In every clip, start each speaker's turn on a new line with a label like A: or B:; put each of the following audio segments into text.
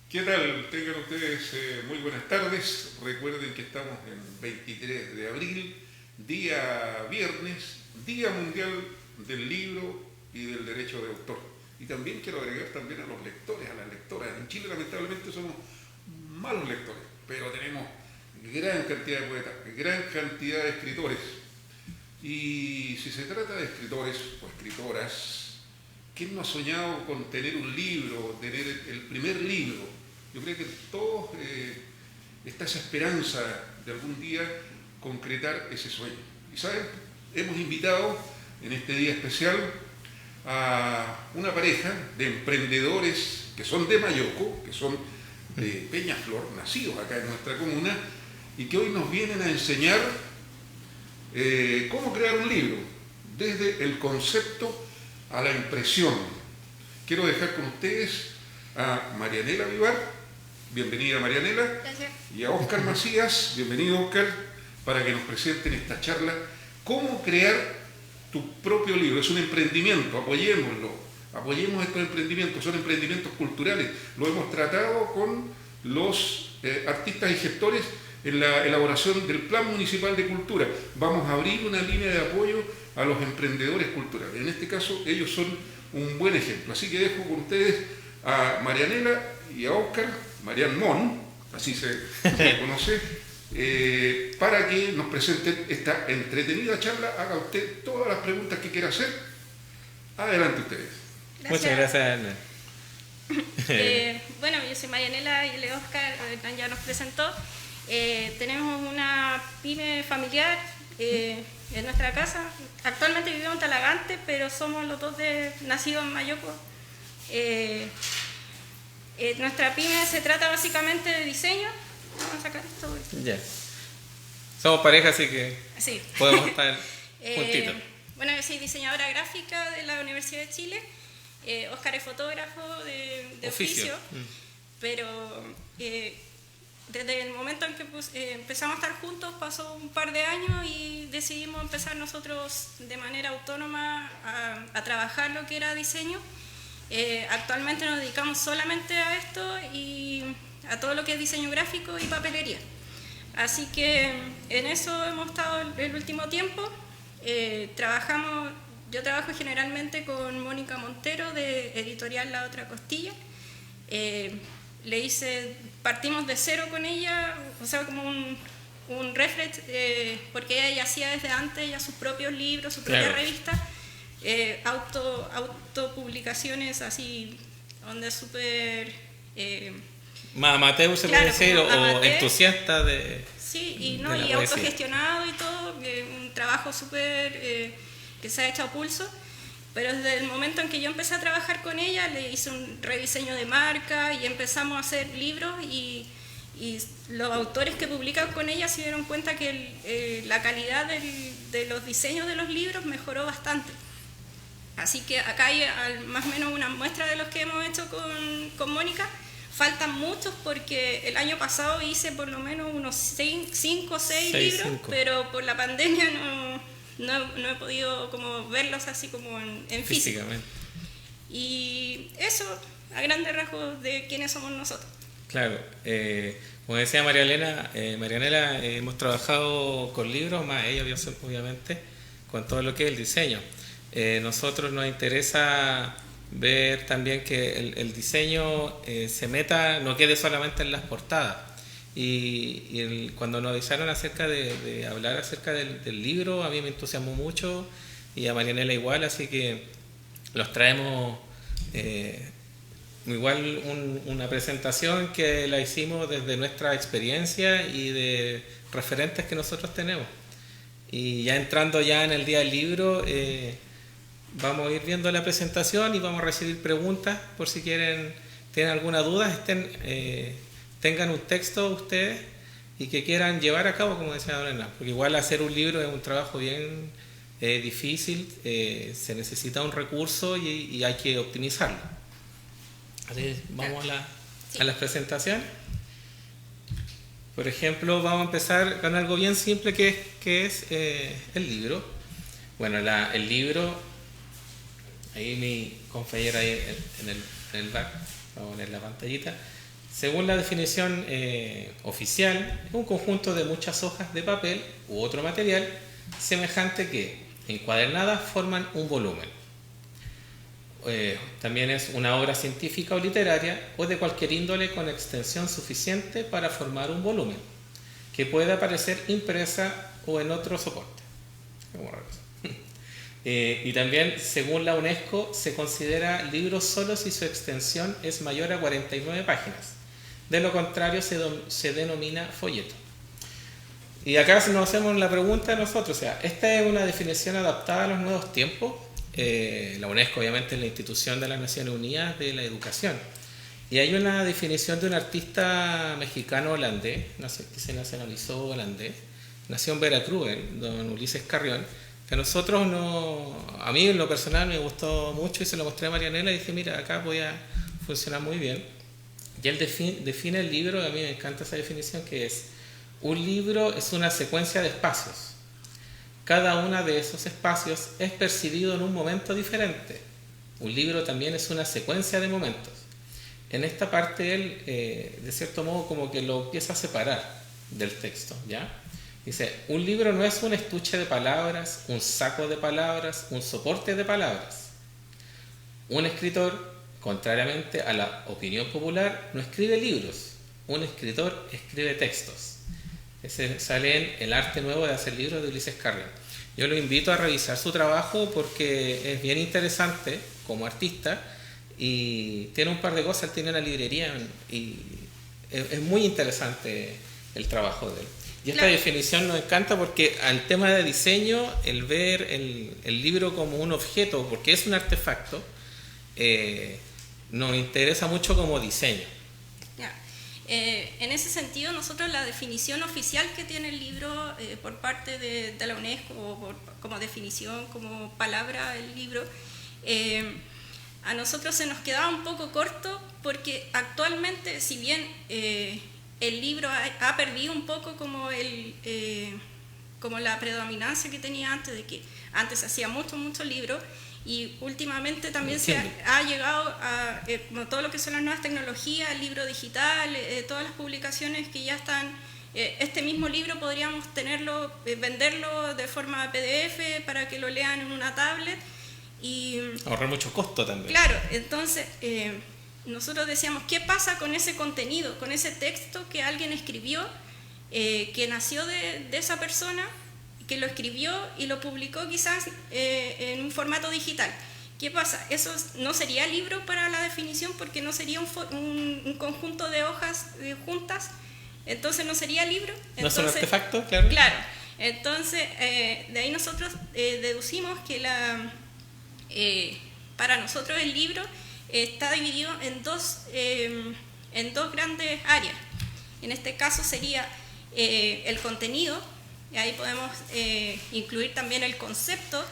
A: ¿Qué tal? Tengan ustedes muy buenas tardes. Recuerden que estamos en 23 de abril, día viernes, Día Mundial del Libro y del Derecho de Autor. Y también quiero agregar también a los lectores, a las lectoras. En Chile lamentablemente somos malos lectores, pero tenemos gran cantidad de poetas, gran cantidad de escritores. Y si se trata de escritores o escritoras, ¿quién no ha soñado con tener un libro, tener el primer libro? Yo creo que todos está esa esperanza de algún día concretar ese sueño. Y saben, hemos invitado en este día especial a una pareja de emprendedores que son de Mayoco, que son de Peñaflor, nacidos acá en nuestra comuna, y que hoy nos vienen a enseñar cómo crear un libro, desde el concepto a la impresión. Quiero dejar con ustedes a Marianela Vivar. Bienvenida, Marianela.
B: Gracias.
A: Y a Óscar Macías. Bienvenido, Óscar, para que nos presenten esta charla. ¿Cómo crear tu propio libro? Es un emprendimiento, apoyémoslo. Apoyemos estos emprendimientos, son emprendimientos culturales. Lo hemos tratado con los artistas y gestores en la elaboración del Plan Municipal de Cultura. Vamos a abrir una línea de apoyo a los emprendedores culturales. En este caso, ellos son un buen ejemplo. Así que dejo con ustedes a Marianela y a Óscar, Marian Mon, así se conoce, para que nos presenten esta entretenida charla. Haga usted todas las preguntas que quiera hacer. Adelante ustedes.
B: Gracias.
C: Muchas gracias, Ana.
B: Bueno, yo soy Marianela y el Óscar ya nos presentó. Tenemos una pyme familiar en nuestra casa. Actualmente vivimos en Talagante, pero somos los dos nacidos en Mayoco. Nuestra pyme se trata básicamente de diseño. Vamos a sacar esto.
C: Ya. Somos pareja, así que
B: Sí.
C: podemos estar juntitos.
B: Bueno, yo soy diseñadora gráfica de la Universidad de Chile. Óscar es fotógrafo de oficio. Pero desde el momento en que empezamos a estar juntos pasó un par de años y decidimos empezar nosotros de manera autónoma a trabajar lo que era diseño. Actualmente nos dedicamos solamente a esto y a todo lo que es diseño gráfico y papelería. Así que en eso hemos estado el último tiempo. Yo trabajo generalmente con Mónica Montero de Editorial La Otra Costilla. Partimos de cero con ella, o sea, como un reference, porque ella ya hacía desde antes ya sus propios libros, su propia revista. Autopublicaciones así, donde súper...
C: Más amateur se puede decir, o entusiasta de...
B: Sí, y autogestionado y todo, un trabajo súper que se ha hecho a pulso, pero desde el momento en que yo empecé a trabajar con ella, le hice un rediseño de marca y empezamos a hacer libros y los autores que publican con ella se dieron cuenta que la calidad de los diseños de los libros mejoró bastante. Así que acá hay más o menos una muestra de los que hemos hecho con Mónica. Faltan muchos porque el año pasado hice por lo menos unos 5 o 6 libros, pero por la pandemia no he podido como verlos así como en físico. Y eso, a grandes rasgos, de quiénes somos nosotros.
C: Claro, como decía Marianela, hemos trabajado con libros, más ella obviamente, con todo lo que es el diseño. Nosotros nos interesa ver también que el diseño no quede solamente en las portadas. Cuando nos avisaron acerca de hablar acerca del libro, a mí me entusiasmó mucho y a Marianela igual, así que los traemos igual una presentación que la hicimos desde nuestra experiencia y de referentes que nosotros tenemos. Y ya entrando ya en el día del libro, vamos a ir viendo la presentación y vamos a recibir preguntas por si tienen alguna duda, tengan un texto ustedes y que quieran llevar a cabo, como decía Lorena, porque igual hacer un libro es un trabajo bien difícil, se necesita un recurso y hay que optimizarlo. Así vamos a las presentaciones. Por ejemplo, vamos a empezar con algo bien simple que es el libro. Bueno, el libro... Ahí mi compañera ahí en el back, vamos a poner la pantallita. Según la definición oficial, es un conjunto de muchas hojas de papel u otro material semejante que, encuadernadas, forman un volumen. También es una obra científica o literaria o de cualquier índole con extensión suficiente para formar un volumen, que puede aparecer impresa o en otro soporte. Y también, según la UNESCO, se considera libro solo si su extensión es mayor a 49 páginas. De lo contrario, se denomina folleto. Y acá nos hacemos la pregunta nosotros, o sea, ¿esta es una definición adaptada a los nuevos tiempos? La UNESCO obviamente es la institución de las Naciones Unidas de la educación. Y hay una definición de un artista mexicano holandés, que se nacionalizó holandés, nació en Veracruz, don Ulises Carrión, que a nosotros a mí en lo personal me gustó mucho y se lo mostré a Marianela y dije, mira, acá podía funcionar muy bien. Y él define el libro, y a mí me encanta esa definición, que es: un libro es una secuencia de espacios. Cada uno de esos espacios es percibido en un momento diferente. Un libro también es una secuencia de momentos. En esta parte él, de cierto modo, como que lo empieza a separar del texto, ¿ya? Dice, un libro no es un estuche de palabras, un saco de palabras, un soporte de palabras. Un escritor, contrariamente a la opinión popular, no escribe libros. Un escritor escribe textos. Ese sale en El arte nuevo de hacer libros, de Ulises Carrión. Yo lo invito a revisar su trabajo porque es bien interesante como artista y tiene un par de cosas. Él tiene una librería y es muy interesante el trabajo de él. Y esta definición nos encanta porque al tema de diseño, el ver el libro como un objeto, porque es un artefacto, nos interesa mucho como diseño.
B: En ese sentido, nosotros la definición oficial que tiene el libro por parte de la UNESCO, como definición, como palabra el libro, a nosotros se nos quedaba un poco corto porque actualmente, si bien el libro ha perdido un poco como la predominancia que tenía antes, de que antes se hacía muchos libros, y últimamente también se ha llegado a todo lo que son las nuevas tecnologías, el libro digital, todas las publicaciones que ya están. Este mismo libro podríamos tenerlo, venderlo de forma PDF para que lo lean en una tablet y
C: ahorrar mucho costo también.
B: Claro, entonces nosotros decíamos, ¿qué pasa con ese contenido, con ese texto que alguien escribió, que nació de esa persona, que lo escribió y lo publicó quizás en un formato digital? ¿Qué pasa? Eso no sería libro para la definición porque no sería un conjunto de hojas juntas, entonces no sería libro. Entonces,
C: no es un artefacto, claro.
B: Claro, entonces de ahí nosotros deducimos que para nosotros el libro está dividido en dos grandes áreas. En este caso sería el contenido, y ahí podemos incluir también el concepto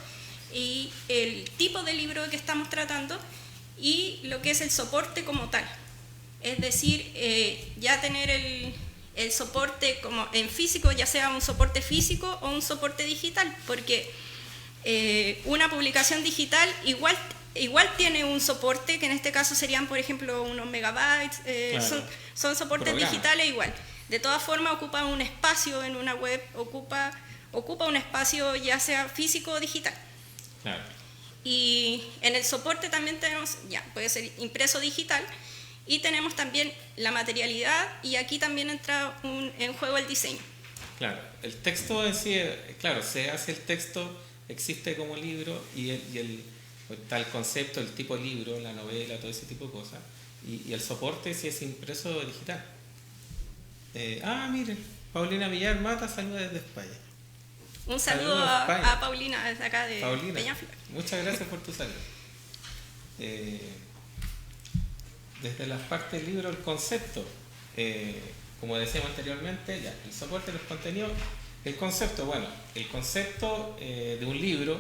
B: y el tipo de libro que estamos tratando, y lo que es el soporte como tal. Es decir, ya tener el soporte como en físico, ya sea un soporte físico o un soporte digital, porque una publicación digital igual tiene un soporte, que en este caso serían, por ejemplo, unos megabytes, claro. son soportes digitales igual. De todas formas, ocupa un espacio en una web, ocupa un espacio ya sea físico o digital.
C: Claro.
B: Y en el soporte también tenemos, puede ser impreso digital, y tenemos también la materialidad, y aquí también entra en juego el diseño.
C: Claro, el texto en sí, claro, se hace el texto, existe como libro, y está el concepto, el tipo de libro, la novela, todo ese tipo de cosas, y el soporte sí es impreso digital. Miren, Paulina Villar Mata saluda desde España.
B: Un saludo a Paulina desde acá de Peñaflor.
C: Muchas gracias por tu saludo. Desde las partes del libro, el concepto, como decíamos anteriormente, el soporte, los contenidos, el concepto, el concepto de un libro,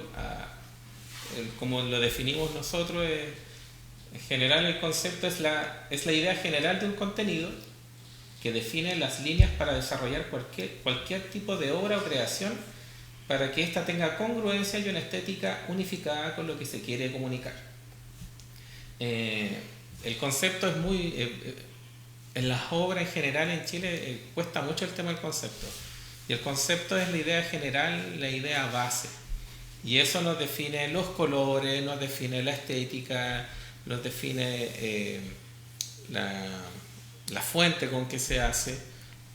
C: como lo definimos nosotros, en general el concepto es la idea general de un contenido que define las líneas para desarrollar cualquier tipo de obra o creación para que ésta tenga congruencia y una estética unificada con lo que se quiere comunicar. El concepto es en las obras en general en Chile cuesta mucho el tema del concepto. Y el concepto es la idea general, la idea base. Y eso nos define los colores, nos define la estética, nos define la fuente con que se hace.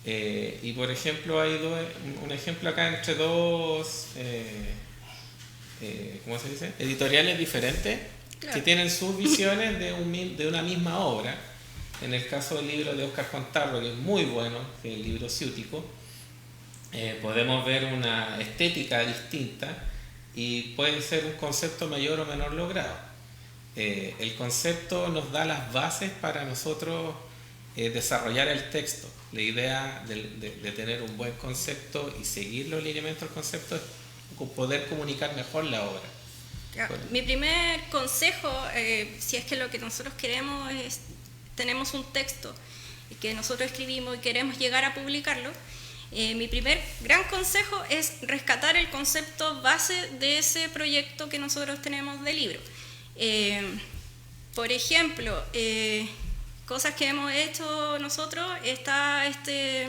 C: Y por ejemplo hay un ejemplo acá entre dos ¿cómo se dice? Editoriales diferentes, claro, que tienen sus visiones de una misma obra. En el caso del libro de Óscar Contarro, que es muy bueno, que es el libro Ciútico, podemos ver una estética distinta y puede ser un concepto mayor o menor logrado. El concepto nos da las bases para nosotros desarrollar el texto. La idea de tener un buen concepto y seguir los lineamientos del concepto es poder comunicar mejor la obra.
B: Mi primer consejo, si es que lo que nosotros queremos es, tenemos un texto que nosotros escribimos y queremos llegar a publicarlo, mi primer gran consejo es rescatar el concepto base de ese proyecto que nosotros tenemos de libro. Por ejemplo, cosas que hemos hecho nosotros, está este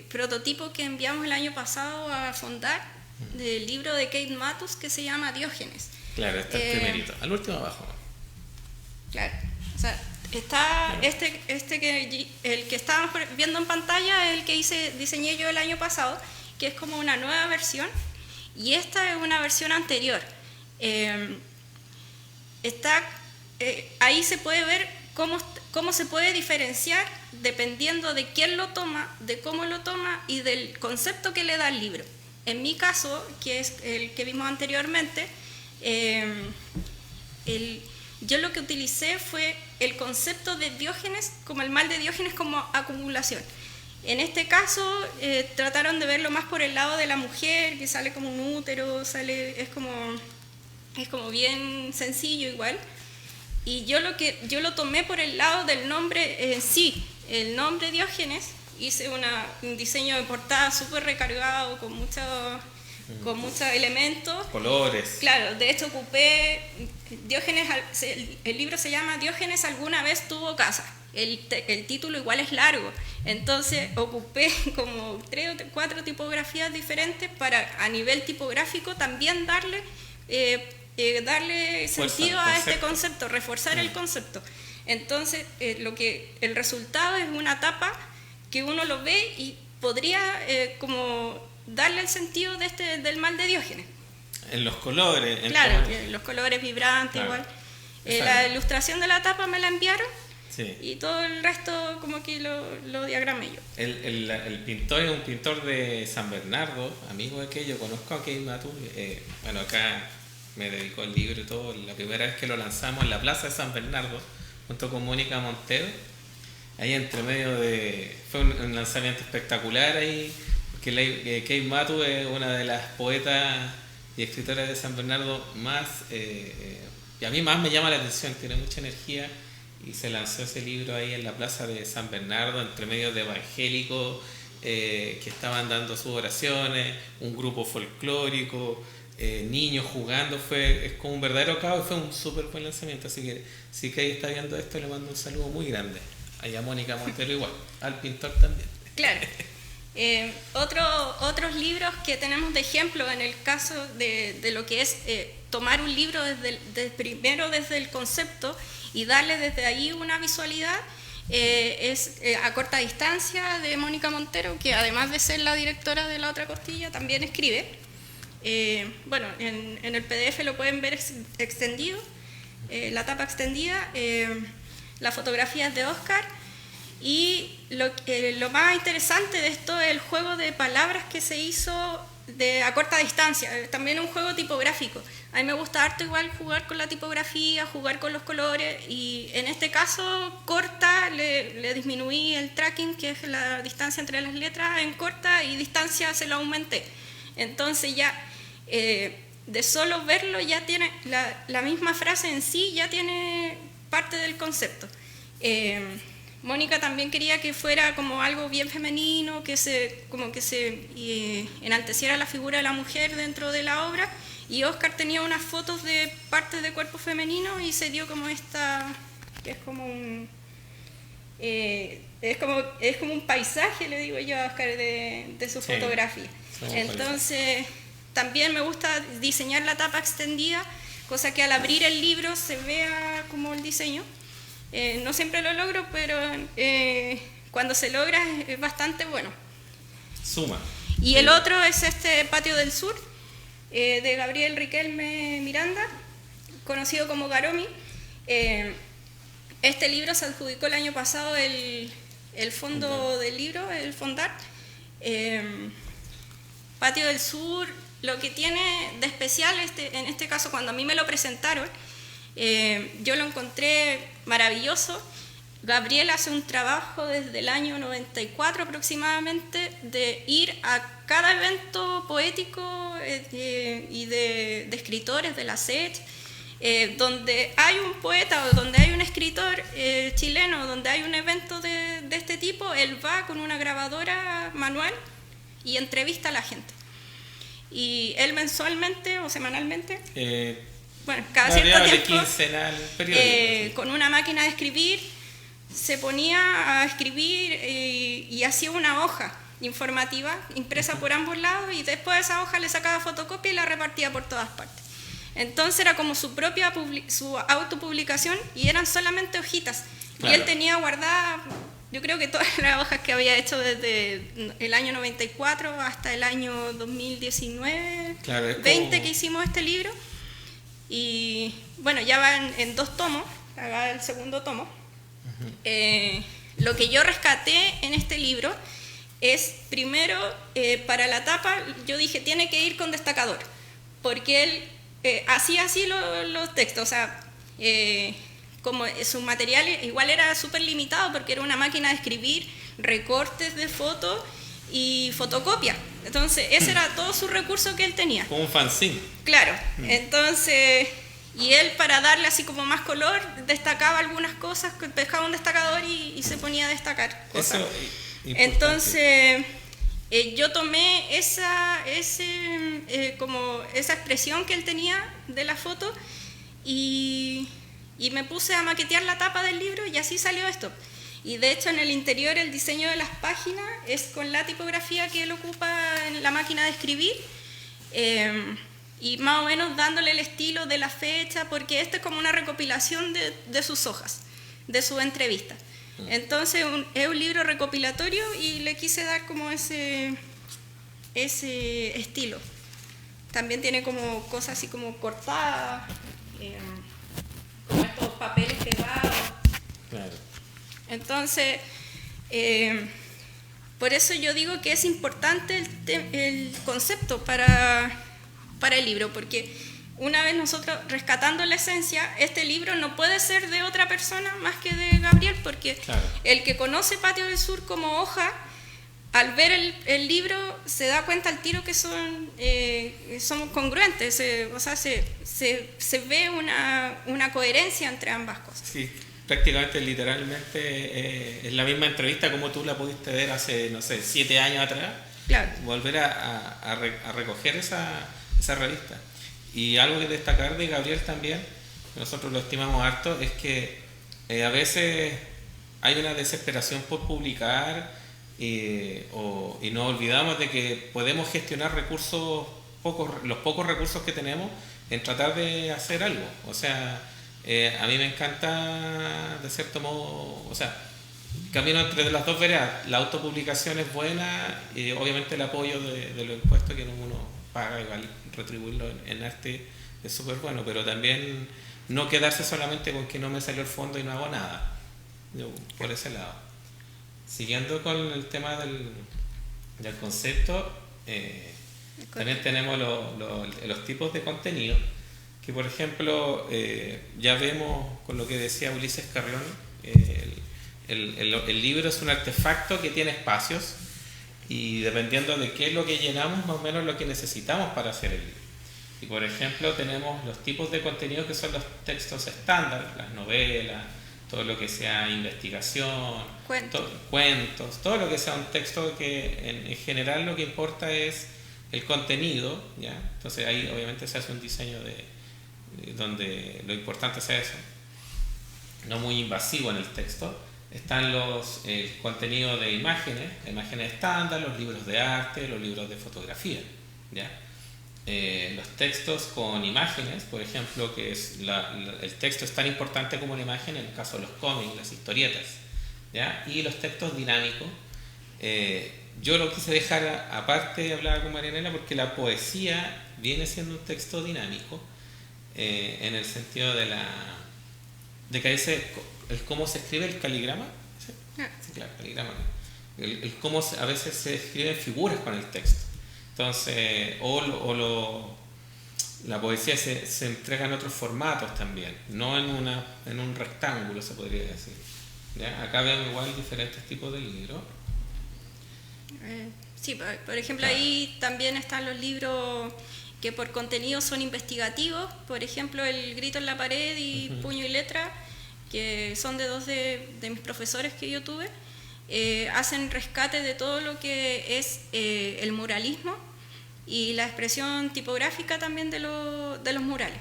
B: prototipo que enviamos el año pasado a Fondar, del libro de Kate Matus, que se llama Diógenes.
C: Claro, está el primerito, al último abajo.
B: Claro, o sea, está el que estábamos viendo en pantalla es el que diseñé yo el año pasado, que es como una nueva versión, y esta es una versión anterior. Ahí se puede ver cómo se puede diferenciar dependiendo de quién lo toma, de cómo lo toma y del concepto que le da el libro. En mi caso, que es el que vimos anteriormente, yo lo que utilicé fue el concepto de Diógenes, como el mal de Diógenes como acumulación. En este caso, trataron de verlo más por el lado de la mujer, que sale como un útero, es como bien sencillo igual. Y yo lo tomé por el lado del nombre en sí, el nombre Diógenes. Hice un diseño de portada súper recargado, con muchos elementos.
C: Colores.
B: Claro, de hecho ocupé Diógenes, el libro se llama Diógenes alguna vez tuvo casa. El título igual es largo, entonces ocupé como 3 o 4 tipografías diferentes para a nivel tipográfico también darle sentido a este concepto, reforzar el concepto. Entonces el resultado es una tapa que uno lo ve y podría como darle el sentido del mal de Diógenes.
C: En los colores.
B: Claro, los colores vibrantes, claro, igual. La ilustración de la tapa me la enviaron, sí, y todo el resto como que lo diagramé yo.
C: El pintor es un pintor de San Bernardo, amigo de que yo conozco a Kate Matus. Bueno, acá me dedicó el libro y todo. La primera vez que lo lanzamos en la Plaza de San Bernardo, junto con Mónica Montero. Ahí entre medio fue un lanzamiento espectacular ahí, porque Kate Matus es una de las poetas y escritoras de San Bernardo más, y a mí más me llama la atención, tiene mucha energía, y se lanzó ese libro ahí en la plaza de San Bernardo, entre medio de evangélicos que estaban dando sus oraciones, un grupo folclórico, niños jugando, es como un verdadero caos, fue un súper buen lanzamiento, así que si Kate está viendo esto, le mando un saludo muy grande. Allá Mónica Montero igual, al pintor también.
B: Claro. Otros libros que tenemos de ejemplo en el caso de lo que es tomar un libro primero desde el concepto y darle desde ahí una visualidad, es A corta distancia de Mónica Montero, que además de ser la directora de La otra costilla, también escribe. Bueno, en el PDF lo pueden ver extendido, la tapa extendida. Las fotografías de Óscar, y lo más interesante de esto es el juego de palabras que se hizo a corta distancia, también un juego tipográfico. A mí me gusta harto igual jugar con la tipografía, jugar con los colores, y en este caso corta, le disminuí el tracking, que es la distancia entre las letras, en corta, y distancia se lo aumenté. Entonces ya de solo verlo ya tiene la misma frase en sí, ya tiene parte del concepto. Mónica también quería que fuera como algo bien femenino, que se enalteciera la figura de la mujer dentro de la obra, y Óscar tenía unas fotos de partes de cuerpo femenino y se dio como esta, que es como es como un paisaje, le digo yo a Oscar, de su fotografía. Entonces, también me gusta diseñar la tapa extendida, cosa que al abrir el libro se vea como el diseño. No siempre lo logro, pero cuando se logra es bastante bueno.
C: Suma.
B: Y el otro es este Patio del Sur, de Gabriel Riquelme Miranda, conocido como Garomi. Este libro se adjudicó el año pasado el fondo del libro, el Fondar. Patio del Sur, lo que tiene de especial en este caso, cuando a mí me lo presentaron, yo lo encontré maravilloso. Gabriel hace un trabajo desde el año 94 aproximadamente de ir a cada evento poético y de escritores de la SET, donde hay un poeta o donde hay un escritor chileno, donde hay un evento de este tipo, él va con una grabadora manual y entrevista a la gente. Y él mensualmente o semanalmente, bueno, cada cierto tiempo, con una máquina de escribir, se ponía a escribir y hacía una hoja informativa impresa por ambos lados, y después de esa hoja le sacaba fotocopia y la repartía por todas partes. Entonces era como su autopublicación, y eran solamente hojitas. Claro. Y él tenía guardadas, yo creo que todas las hojas que había hecho desde el año 94 hasta el año 2019, claro, 20 que hicimos este libro. Y bueno, ya va en 2 tomos, acá el segundo tomo. Lo que yo rescaté en este libro es, primero, para la tapa, yo dije, tiene que ir con destacador, porque él hacía así los textos, o sea, como su material igual era súper limitado, porque era una máquina de escribir, recortes de fotos y fotocopia. Entonces, ese era todo su recurso que él tenía.
C: Como un fanzine.
B: Claro, entonces... Y él, para darle así como más color, destacaba algunas cosas, pescaba un destacador y se ponía a destacar cosas. Entonces, yo tomé esa expresión que él tenía de la foto y me puse a maquetear la tapa del libro, y así salió esto. Y de hecho, en el interior, el diseño de las páginas es con la tipografía que él ocupa en la máquina de escribir. Y más o menos dándole el estilo de la fecha, porque esto es como una recopilación de sus hojas, de su entrevista. Entonces es un libro recopilatorio y le quise dar como ese estilo. También tiene como cosas así como cortadas, como estos papeles pegados. Claro. Entonces, por eso yo digo que es importante el concepto para el libro, porque una vez nosotros rescatando la esencia, este libro no puede ser de otra persona más que de Gabriel, porque claro, el que conoce Patio del Sur como hoja, al ver el libro se da cuenta al tiro que son congruentes, o sea, se ve una coherencia entre ambas cosas.
C: Sí, prácticamente, literalmente, es la misma entrevista como tú la pudiste ver hace, no sé, 7 años atrás. Claro. Volver a recoger esa revista. Y algo que destacar de Gabriel también, nosotros lo estimamos harto, es que a veces hay una desesperación por publicar y nos olvidamos de que podemos gestionar los pocos recursos que tenemos en tratar de hacer algo. O sea, a mí me encanta, de cierto modo, o sea, camino entre las dos veredas. La autopublicación es buena y obviamente el apoyo de los impuestos que uno paga, igual retribuirlo en arte es súper bueno, pero también no quedarse solamente con que no me salió el fondo y no hago nada. Yo, por ese lado. Siguiendo con el tema del concepto, también tenemos los tipos de contenido, que por ejemplo ya vemos con lo que decía Ulises Carrión, el libro es un artefacto que tiene espacios, y dependiendo de qué es lo que llenamos, más o menos lo que necesitamos para hacer el libro. Y por ejemplo tenemos los tipos de contenido que son los textos estándar, las novelas, todo lo que sea investigación, cuentos, todo lo que sea un texto que en general lo que importa es el contenido, ¿ya? Entonces ahí obviamente se hace un diseño donde lo importante sea eso, no muy invasivo en el texto. están el contenido de imágenes estándar, los libros de arte, los libros de fotografía, ¿ya? Los textos con imágenes, por ejemplo, que el texto es tan importante como la imagen en el caso de los cómics, las historietas, ¿ya? Y los textos dinámicos, yo lo quise dejar aparte, hablaba con Marianela, porque la poesía viene siendo un texto dinámico, en el sentido de que a veces el cómo se escribe el caligrama, ¿sí? Sí, claro, caligrama, el cómo a veces se escriben figuras con el texto. Entonces, la poesía se entrega en otros formatos también, no en un rectángulo, se podría decir, ¿ya? Acá vemos igual diferentes tipos de libros.
B: Sí, por ejemplo, ahí también están los libros que por contenido son investigativos, por ejemplo, El grito en la pared y Puño y letra, que son de dos de mis profesores que yo tuve, hacen rescate de todo lo que es el muralismo y la expresión tipográfica también de los murales.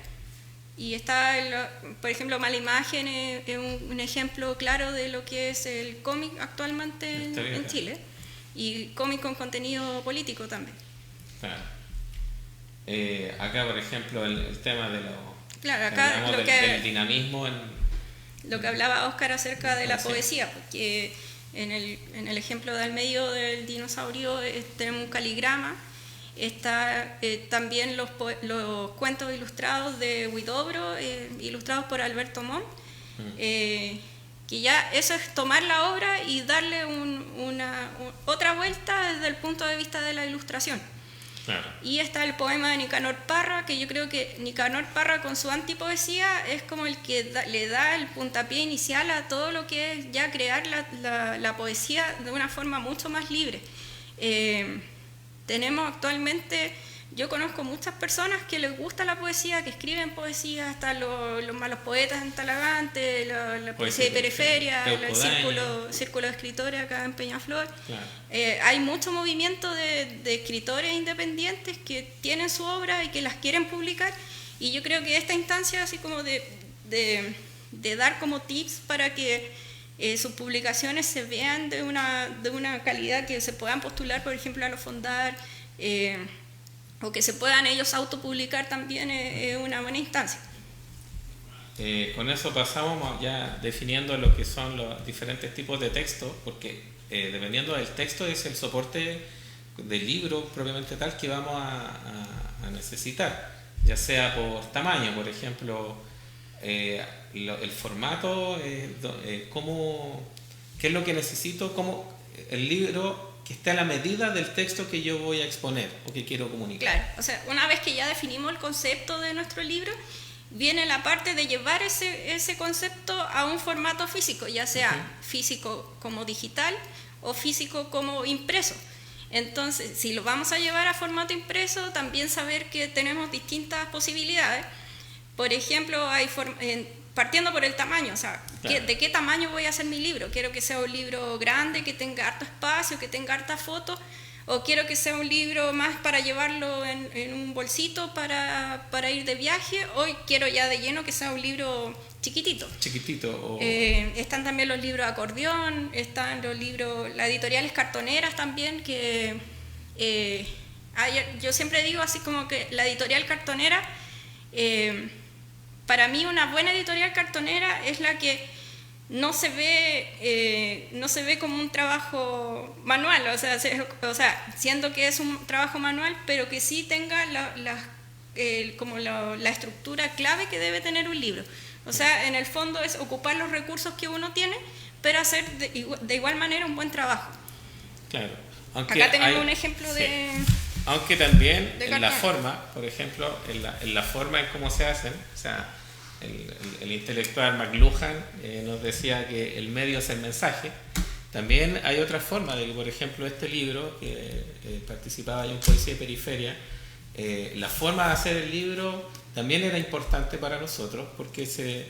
B: Y está, por ejemplo, Mala Imagen es un ejemplo claro de lo que es el cómic actualmente en Chile, y cómic con contenido político también.
C: Claro. Acá, por ejemplo, el tema de del dinamismo
B: lo que hablaba Óscar acerca de la poesía, porque en el ejemplo del medio del dinosaurio tenemos un caligrama, está también los cuentos ilustrados de Huidobro, ilustrados por Alberto Montt, que ya eso es tomar la obra y darle otra vuelta desde el punto de vista de la ilustración.
C: Claro.
B: Y está el poema de Nicanor Parra, que yo creo que Nicanor Parra con su antipoesía es como el que le da el puntapié inicial a todo lo que es ya crear la poesía de una forma mucho más libre. Tenemos actualmente, yo conozco muchas personas que les gusta la poesía, que escriben poesía, hasta los malos poetas en Talagante, la poesía de periferia, el círculo de escritores acá en Peñaflor. Claro. Hay mucho movimiento de escritores independientes que tienen su obra y que las quieren publicar, y yo creo que esta instancia así como de dar como tips para que sus publicaciones se vean de una calidad que se puedan postular, por ejemplo, a los Fondar, o que se puedan ellos autopublicar también, es una buena instancia.
C: Con eso pasamos ya definiendo lo que son los diferentes tipos de texto, porque dependiendo del texto es el soporte del libro propiamente tal que vamos a necesitar, ya sea por tamaño, por ejemplo, el formato, qué es lo que necesito, como el libro que esté a la medida del texto que yo voy a exponer o que quiero comunicar.
B: Claro, o sea, una vez que ya definimos el concepto de nuestro libro, viene la parte de llevar ese concepto a un formato físico, ya sea físico como digital o físico como impreso. Entonces, si lo vamos a llevar a formato impreso, también saber que tenemos distintas posibilidades. Por ejemplo, partiendo por el tamaño, o sea, claro, ¿de qué tamaño voy a hacer mi libro? ¿Quiero que sea un libro grande, que tenga harto espacio, que tenga hartas fotos? ¿O quiero que sea un libro más para llevarlo en un bolsito para ir de viaje? ¿O quiero ya de lleno que sea un libro chiquitito? Están también los libros de acordeón, están los libros, las editoriales cartoneras también, que yo siempre digo así como que la editorial cartonera, para mí una buena editorial cartonera es la que no se ve como un trabajo manual, o sea, siendo que es un trabajo manual, pero que sí tenga la estructura clave que debe tener un libro. O sea, en el fondo es ocupar los recursos que uno tiene, pero hacer de igual manera un buen trabajo.
C: Claro.
B: Acá tenemos un ejemplo de...
C: Aunque también en la forma, por ejemplo, en la forma en cómo se hacen, o sea, el intelectual McLuhan nos decía que el medio es el mensaje. También hay otra forma de que, por ejemplo, este libro, que participaba yo en Poesía de Periferia, la forma de hacer el libro también era importante para nosotros, porque se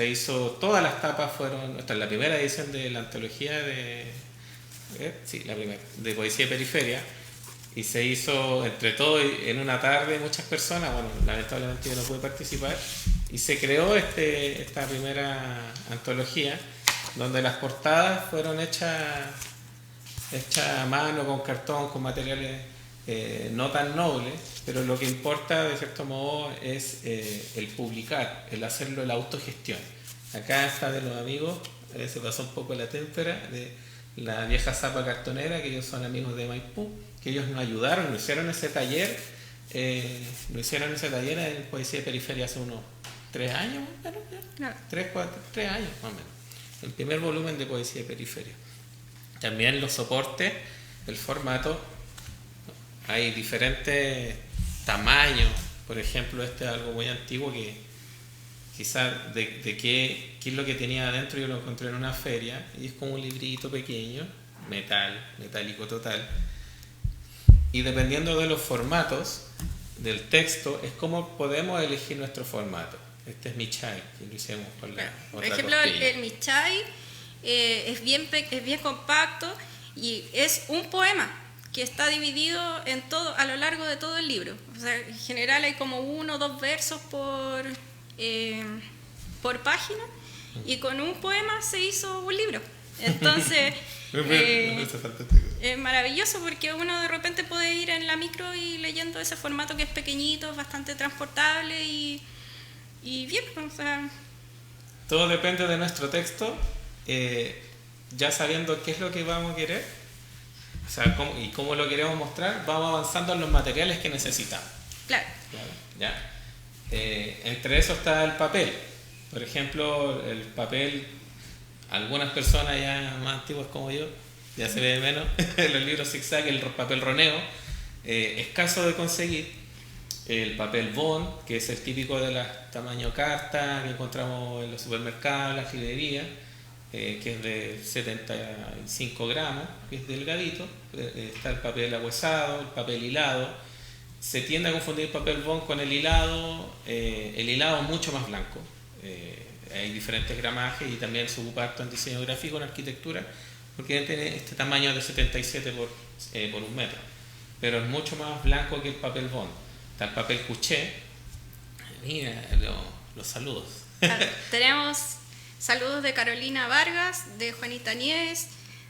C: hizo, todas las tapas fueron, esta es la primera edición de la antología de Poesía de Periferia, y se hizo entre todos en una tarde, muchas personas, bueno, lamentablemente yo no pude participar, y se creó esta primera antología donde las portadas fueron hechas a mano, con cartón, con materiales no tan nobles, pero lo que importa de cierto modo es el publicar, el hacerlo, la autogestión. Acá está de los amigos, se pasó un poco la témpera, de la vieja zapa cartonera, que ellos son amigos de Maipú, que ellos nos ayudaron, nos hicieron ese taller en Poesía de Periferia hace unos 3 años, más o menos, 3 años más o menos, el primer volumen de Poesía de Periferia. También los soportes, el formato, hay diferentes tamaños. Por ejemplo, este es algo muy antiguo que quizás de qué es lo que tenía adentro. Yo lo encontré en una feria y es como un librito pequeño, metálico total. Y dependiendo de los formatos del texto, es como podemos elegir nuestro formato. Este es Michay, que lo hicimos con la otra.
B: Por ejemplo, el Michay es bien compacto y es un poema que está dividido a lo largo de todo el libro. O sea, en general hay como 1 o 2 versos por página, y con un poema se hizo un libro. Entonces es maravilloso, porque uno de repente puede ir en la micro y leyendo ese formato que es pequeñito, bastante transportable y bien, o sea...
C: Todo depende de nuestro texto, ya sabiendo qué es lo que vamos a querer, o sea, cómo lo queremos mostrar, vamos avanzando en los materiales que necesitamos.
B: Claro.
C: ¿Ya? Entre eso está el papel. Por ejemplo, el papel, algunas personas ya más antiguas como yo, ya se ve menos, los libros zigzag, el papel roneo, escaso de conseguir. El papel bond, que es el típico de la tamaño carta que encontramos en los supermercados, en las librerías, que es de 75 gramos, que es delgadito. Está el papel ahuesado, el papel hilado. Se tiende a confundir el papel bond con el hilado mucho más blanco. Hay diferentes gramajes y también se ocupa harto en diseño gráfico, en arquitectura, porque tiene este tamaño de 77 por 1 metro, pero es mucho más blanco que el papel bond. Está el papel couché. Mira los saludos.
B: Tenemos saludos de Carolina Vargas, de Juanita Nieves,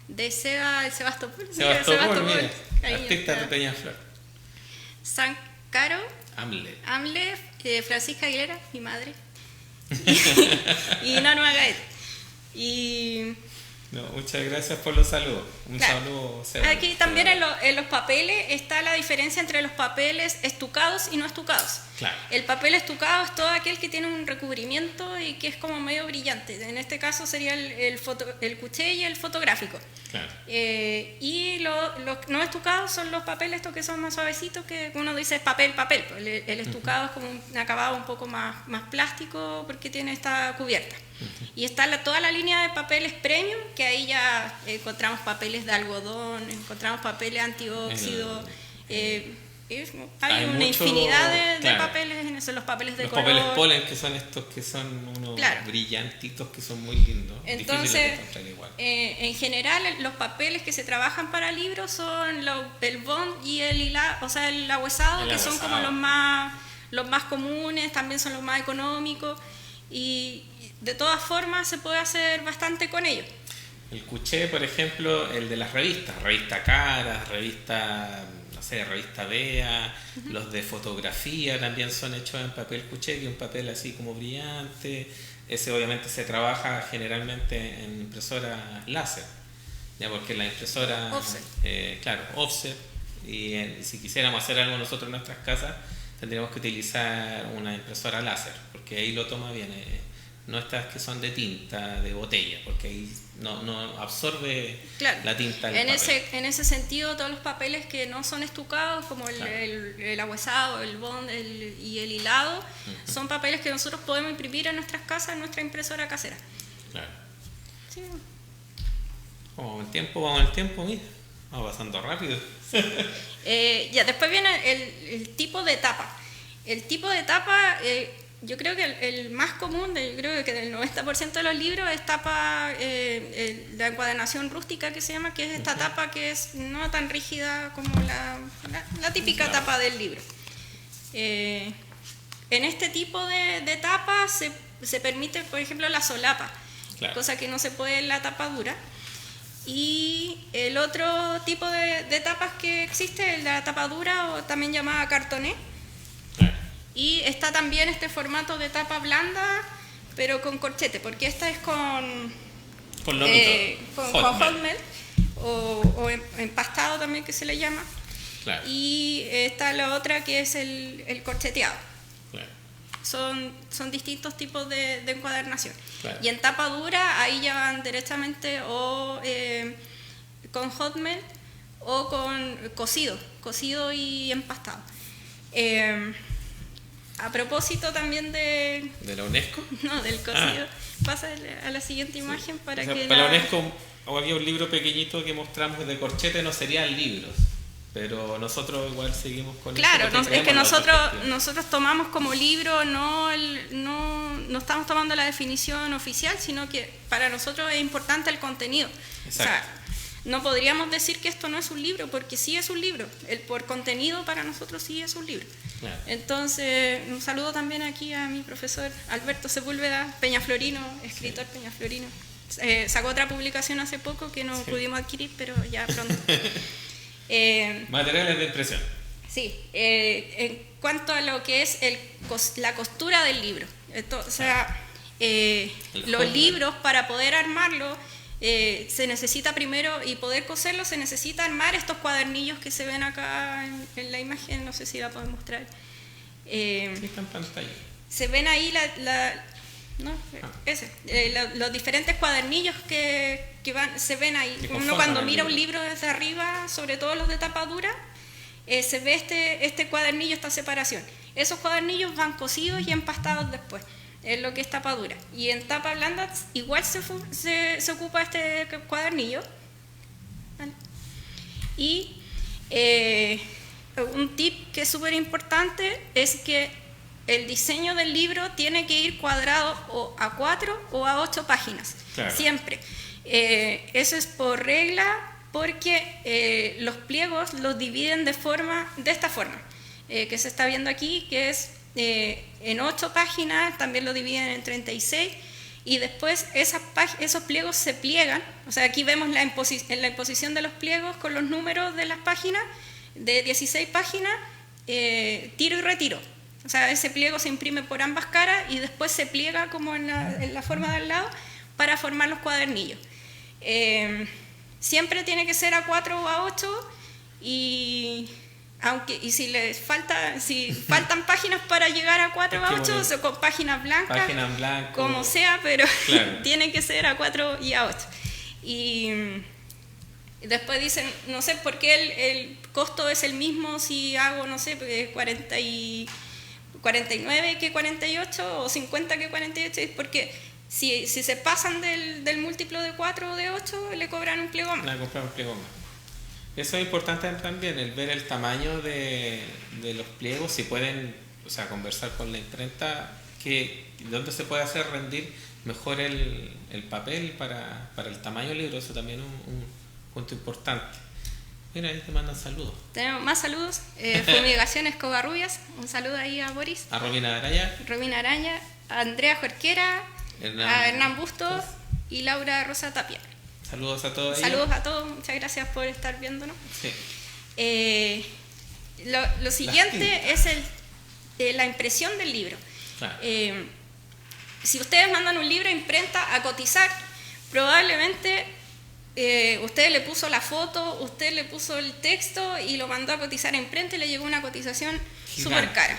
B: de Sebastopol,
C: artista de Peñaflor.
B: San Caro,
C: Amle,
B: Francisca Aguilera, mi madre, y Norma Gaet.
C: Muchas gracias por los saludos. Saludo.
B: Aquí también en los papeles está la diferencia entre los papeles estucados y no estucados.
C: Claro.
B: El papel estucado es todo aquel que tiene un recubrimiento y que es como medio brillante. En este caso sería el couché y el fotográfico.
C: Claro.
B: Y los no estucados son los papeles estos que son más suavecitos, que uno dice es papel. El estucado es como un acabado un poco más plástico, porque tiene esta cubierta. Y está toda la línea de papeles premium, que ahí ya encontramos papeles de algodón, encontramos papeles antióxido, hay una infinidad de papeles en eso, los papeles de color.
C: Los papeles polen, que son estos que son unos brillantitos, que son muy lindos.
B: Entonces, en general, los papeles que se trabajan para libros son el bond y el hilado, o sea, el ahuesado, que son como los más comunes, también son los más económicos, y de todas formas se puede hacer bastante con ellos.
C: El couché, por ejemplo, el de las revistas, revista Caras, revista Bea, los de fotografía también son hechos en papel couché, que es un papel así como brillante. Ese obviamente se trabaja generalmente en impresora láser, ya, porque la impresora
B: offset.
C: Offset, y si quisiéramos hacer algo nosotros en nuestras casas, tendríamos que utilizar una impresora láser, porque ahí lo toma bien. No estas que son de tinta, de botella, porque ahí no absorbe la tinta del papel.
B: En ese sentido, todos los papeles que no son estucados, como el ahuesado, el bond y el hilado, son papeles que nosotros podemos imprimir en nuestras casas, en nuestra impresora casera.
C: Claro.
B: Sí.
C: Vamos el tiempo, mira, vamos pasando rápido.
B: Ya, después viene el tipo de tapa. El tipo de tapa... yo creo que el más común, yo creo que del 90% de los libros es tapa, la encuadernación rústica, que se llama, que es esta tapa que es no tan rígida como la típica tapa del libro. En este tipo de tapa se permite, por ejemplo, la solapa,
C: Claro.
B: cosa que no se puede en la tapa dura. Y el otro tipo de tapas que existe es la tapa dura, o también llamada cartoné.
C: Claro.
B: Y está también este formato de tapa blanda, pero con corchete, porque esta es con hot melt o empastado también, que se le llama.
C: Claro.
B: Y está la otra que es el corcheteado.
C: Claro.
B: Son distintos tipos de encuadernación.
C: Claro.
B: Y en tapa dura, ahí ya van directamente o con hot melt o con cocido y empastado. A propósito también
C: ¿De la UNESCO?
B: No, del cocido. Pasa a la siguiente imagen para que...
C: Para la UNESCO había un libro pequeñito que mostramos de corchete, no serían libros, pero nosotros igual seguimos con
B: claro,
C: eso.
B: es que nosotros tomamos como libro, no estamos tomando la definición oficial, sino que para nosotros es importante el contenido.
C: Exacto.
B: O sea, no podríamos decir que esto no es un libro, porque sí es un libro. Por contenido para nosotros sí es un libro.
C: Claro.
B: Entonces, un saludo también aquí a mi profesor Alberto Sepúlveda, Peñaflorino, escritor Peñaflorino. Sacó otra publicación hace poco que no pudimos adquirir, pero ya pronto.
C: Materiales de impresión.
B: Sí, en cuanto a lo que es la costura del libro. O sea, los libros, para poder armarlos, se necesita primero, y poder coserlos, se necesita armar estos cuadernillos que se ven acá en la imagen, no sé si la pueden mostrar.
C: Está en pantalla.
B: Se ven ahí los diferentes cuadernillos que se ven ahí. Uno cuando mira un libro desde arriba, sobre todo los de tapa dura, se ve este cuadernillo, esta separación. Esos cuadernillos van cosidos y empastados después, es lo que es tapa dura. Y en tapa blanda igual se ocupa este cuadernillo. ¿Vale? Y un tip que es súper importante es que el diseño del libro tiene que ir cuadrado o a 4 o a 8 páginas, claro. Siempre. Eso es por regla, porque los pliegos los dividen de esta forma, que se está viendo aquí, que es en 8 páginas, también lo dividen en 36, y después esos pliegos se pliegan. O sea, aquí vemos la imposición de los pliegos con los números de las páginas, de 16 páginas, tiro y retiro. O sea, ese pliego se imprime por ambas caras y después se pliega como en la forma de al lado para formar los cuadernillos. Siempre tiene que ser a 4 o a 8, y si faltan páginas para llegar a 4 o a 8, o con páginas blancas, como sea, pero claro. Tiene que ser a 4 y a 8. Y después dicen, no sé por qué el costo es el mismo si hago, no sé, 49 que 48 o 50 que 48, es porque si se pasan del múltiplo de 4 o de 8, le cobran un pliego más.
C: Eso es importante también, el ver el tamaño de los pliegos, si pueden, o sea, conversar con la imprenta, dónde se puede hacer rendir mejor el papel para el tamaño del libro. Eso también es un punto importante. Mira, ahí te mandan saludos.
B: Tenemos más saludos. Fumigaciones Covarrubias, un saludo ahí a Boris.
C: A Robina
B: Araña, a Andrea Jorquera, a Hernán Bustos y Laura Rosa Tapia.
C: Saludos a todos.
B: Saludos a todos, muchas gracias por estar viéndonos.
C: Sí.
B: Lo siguiente es la impresión del libro.
C: Claro.
B: Si ustedes mandan un libro a imprenta a cotizar, probablemente usted le puso la foto, usted le puso el texto y lo mandó a cotizar a imprenta y le llegó una cotización súper cara.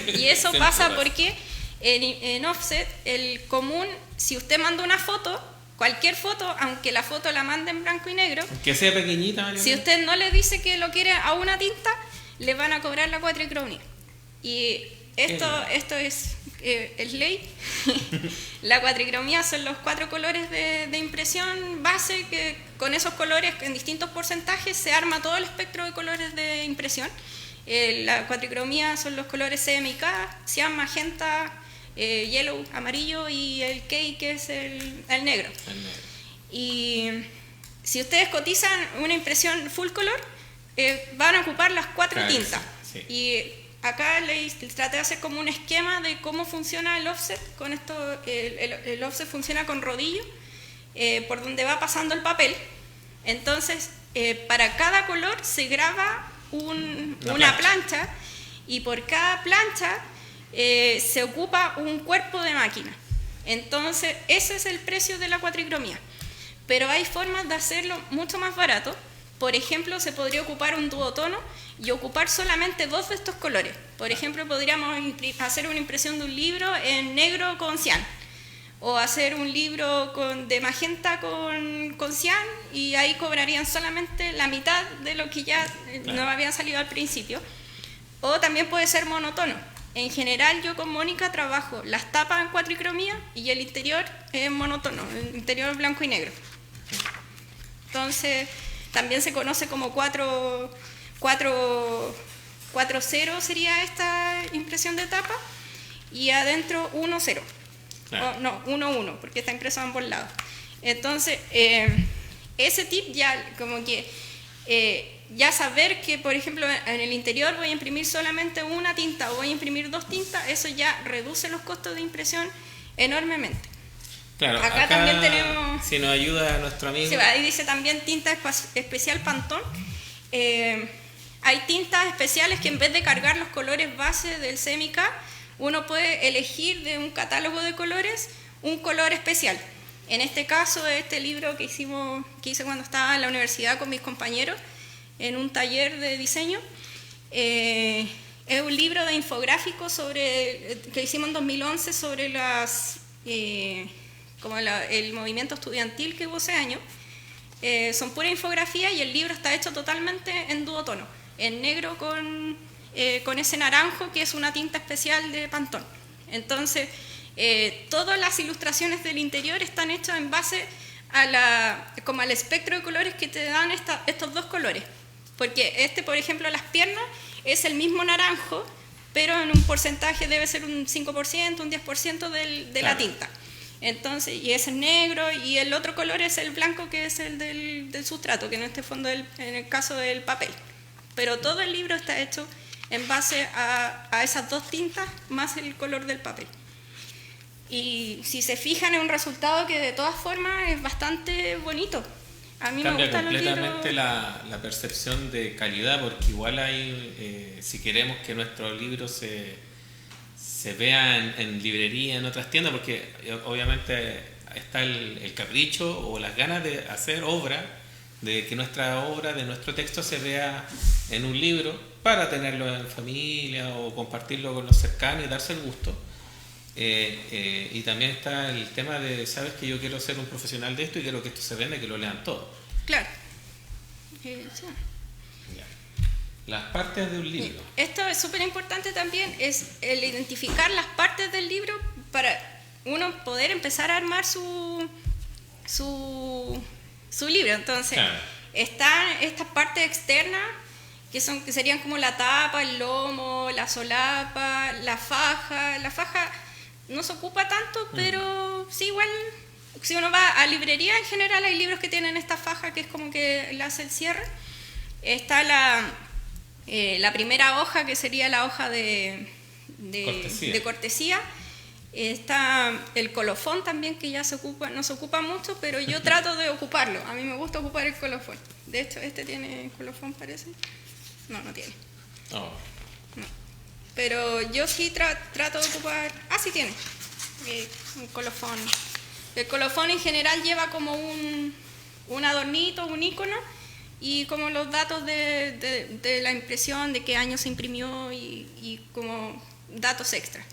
B: Y eso pasa porque en offset, el común, si usted manda una foto, cualquier foto, aunque la foto la mande en blanco y negro,
C: que sea pequeñita,
B: si usted no le dice que lo quiere a una tinta, le van a cobrar la cuatricromía. Y esto es ley. La cuatricromía son los 4 colores de impresión base, que con esos colores en distintos porcentajes se arma todo el espectro de colores de impresión. La cuatricromía son los colores CM y K, cian, magenta, yellow, amarillo, y el K, que es el negro. Y si ustedes cotizan una impresión full color, van a ocupar las 4 tintas.
C: Sí.
B: Y acá traté de hacer como un esquema de cómo funciona el offset. Con esto, el offset funciona con rodillo, por donde va pasando el papel. Entonces, para cada color se graba una plancha, y por cada plancha se ocupa un cuerpo de máquina. Entonces, ese es el precio de la cuatricromía. Pero hay formas de hacerlo mucho más barato. Por ejemplo, se podría ocupar un duotono y ocupar solamente 2 de estos colores. Por ejemplo, podríamos hacer una impresión de un libro en negro con cian, o hacer un libro de magenta con cian, y ahí cobrarían solamente la mitad de lo que ya no habían salido al principio. O también puede ser monotono. En general, yo con Mónica trabajo las tapas en cuatricromía y el interior en monotono, el interior blanco y negro. Entonces, también se conoce como 4-0 sería esta impresión de tapa, y adentro 1-0. Claro. No, 1-1, porque está impreso a ambos lados. Entonces, ese tip ya como que ya saber que, por ejemplo, en el interior voy a imprimir solamente una tinta o voy a imprimir 2 tintas, eso ya reduce los costos de impresión enormemente.
C: Claro, acá también tenemos, si nos ayuda nuestro amigo.
B: Sí, ahí dice también tinta especial Pantone. Hay tintas especiales que en vez de cargar los colores base del CMYK, uno puede elegir de un catálogo de colores un color especial. En este caso, este libro que hice cuando estaba en la universidad con mis compañeros en un taller de diseño, es un libro de infográficos que hicimos en 2011 sobre el movimiento estudiantil que hubo ese año. Son pura infografía, y el libro está hecho totalmente en duotono, en negro con ese naranjo que es una tinta especial de Pantone. Entonces, todas las ilustraciones del interior están hechas en base como al espectro de colores que te dan estos 2 colores. Porque por ejemplo, las piernas es el mismo naranjo, pero en un porcentaje debe ser un 5%, un 10% de la tinta. Entonces, y ese es negro, y el otro color es el blanco, que es el del sustrato, que en este fondo en el caso del papel. Pero todo el libro está hecho en base a esas 2 tintas más el color del papel. Y si se fijan, es un resultado que de todas formas es bastante bonito. A mí
C: cambia
B: me gustan
C: completamente la percepción de calidad, porque igual hay, si queremos que nuestros libros se vean en librería, en otras tiendas, porque obviamente está el capricho o las ganas de hacer obra, de que nuestra obra, de nuestro texto se vea en un libro para tenerlo en familia o compartirlo con los cercanos y darse el gusto. Y también está el tema de, sabes que yo quiero ser un profesional de esto y quiero que esto se venda y que lo lean todo.
B: Claro. Sí.
C: Las partes de un libro.
B: Esto es súper importante también, es el identificar las partes del libro para uno poder empezar a armar su libro. Entonces, claro, están estas partes externas que serían como la tapa, el lomo, la solapa, la faja. La faja no se ocupa tanto, pero sí, igual, si uno va a librería, en general hay libros que tienen esta faja que es como que le hace el cierre. Está la primera hoja, que sería la hoja de cortesía. Está el colofón también, que ya no se ocupa mucho, pero yo trato de ocuparlo. A mí me gusta ocupar el colofón. De hecho, este tiene colofón, parece. No tiene.
C: Oh.
B: No. Pero yo sí trato de ocupar... Ah, sí tiene. Un colofón. El colofón en general lleva como un adornito, un icono, y como los datos de la impresión, de qué año se imprimió y como datos extras.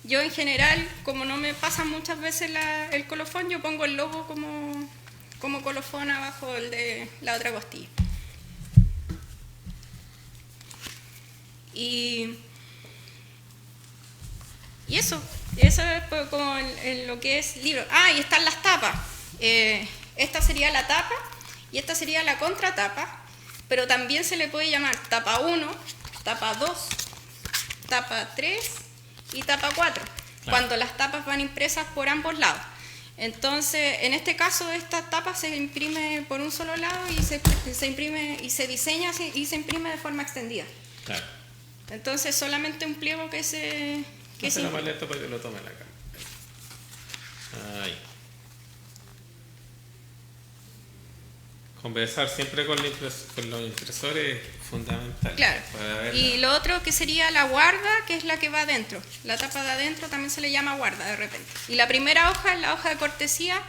B: Yo en general, como no me pasa muchas veces el colofón, yo pongo el logo como colofón abajo de la otra costilla. Y eso es como en lo que es libro. Ah, y están las tapas. Esta sería la tapa y esta sería la contratapa, pero también se le puede llamar tapa 1, tapa 2, tapa 3 y tapa 4, claro, cuando las tapas van impresas por ambos lados. Entonces, en este caso, esta tapa se imprime por un solo lado y se imprime y se diseña y se imprime de forma extendida.
C: Claro.
B: Entonces solamente un pliego que se...
C: Que se más lento para que lo tomen acá. Ahí. Conversar siempre con los impresores es fundamental.
B: Claro. Y lo otro que sería la guarda, que es la que va adentro. La tapa de adentro también se le llama guarda de repente. Y la primera hoja es la hoja de cortesía,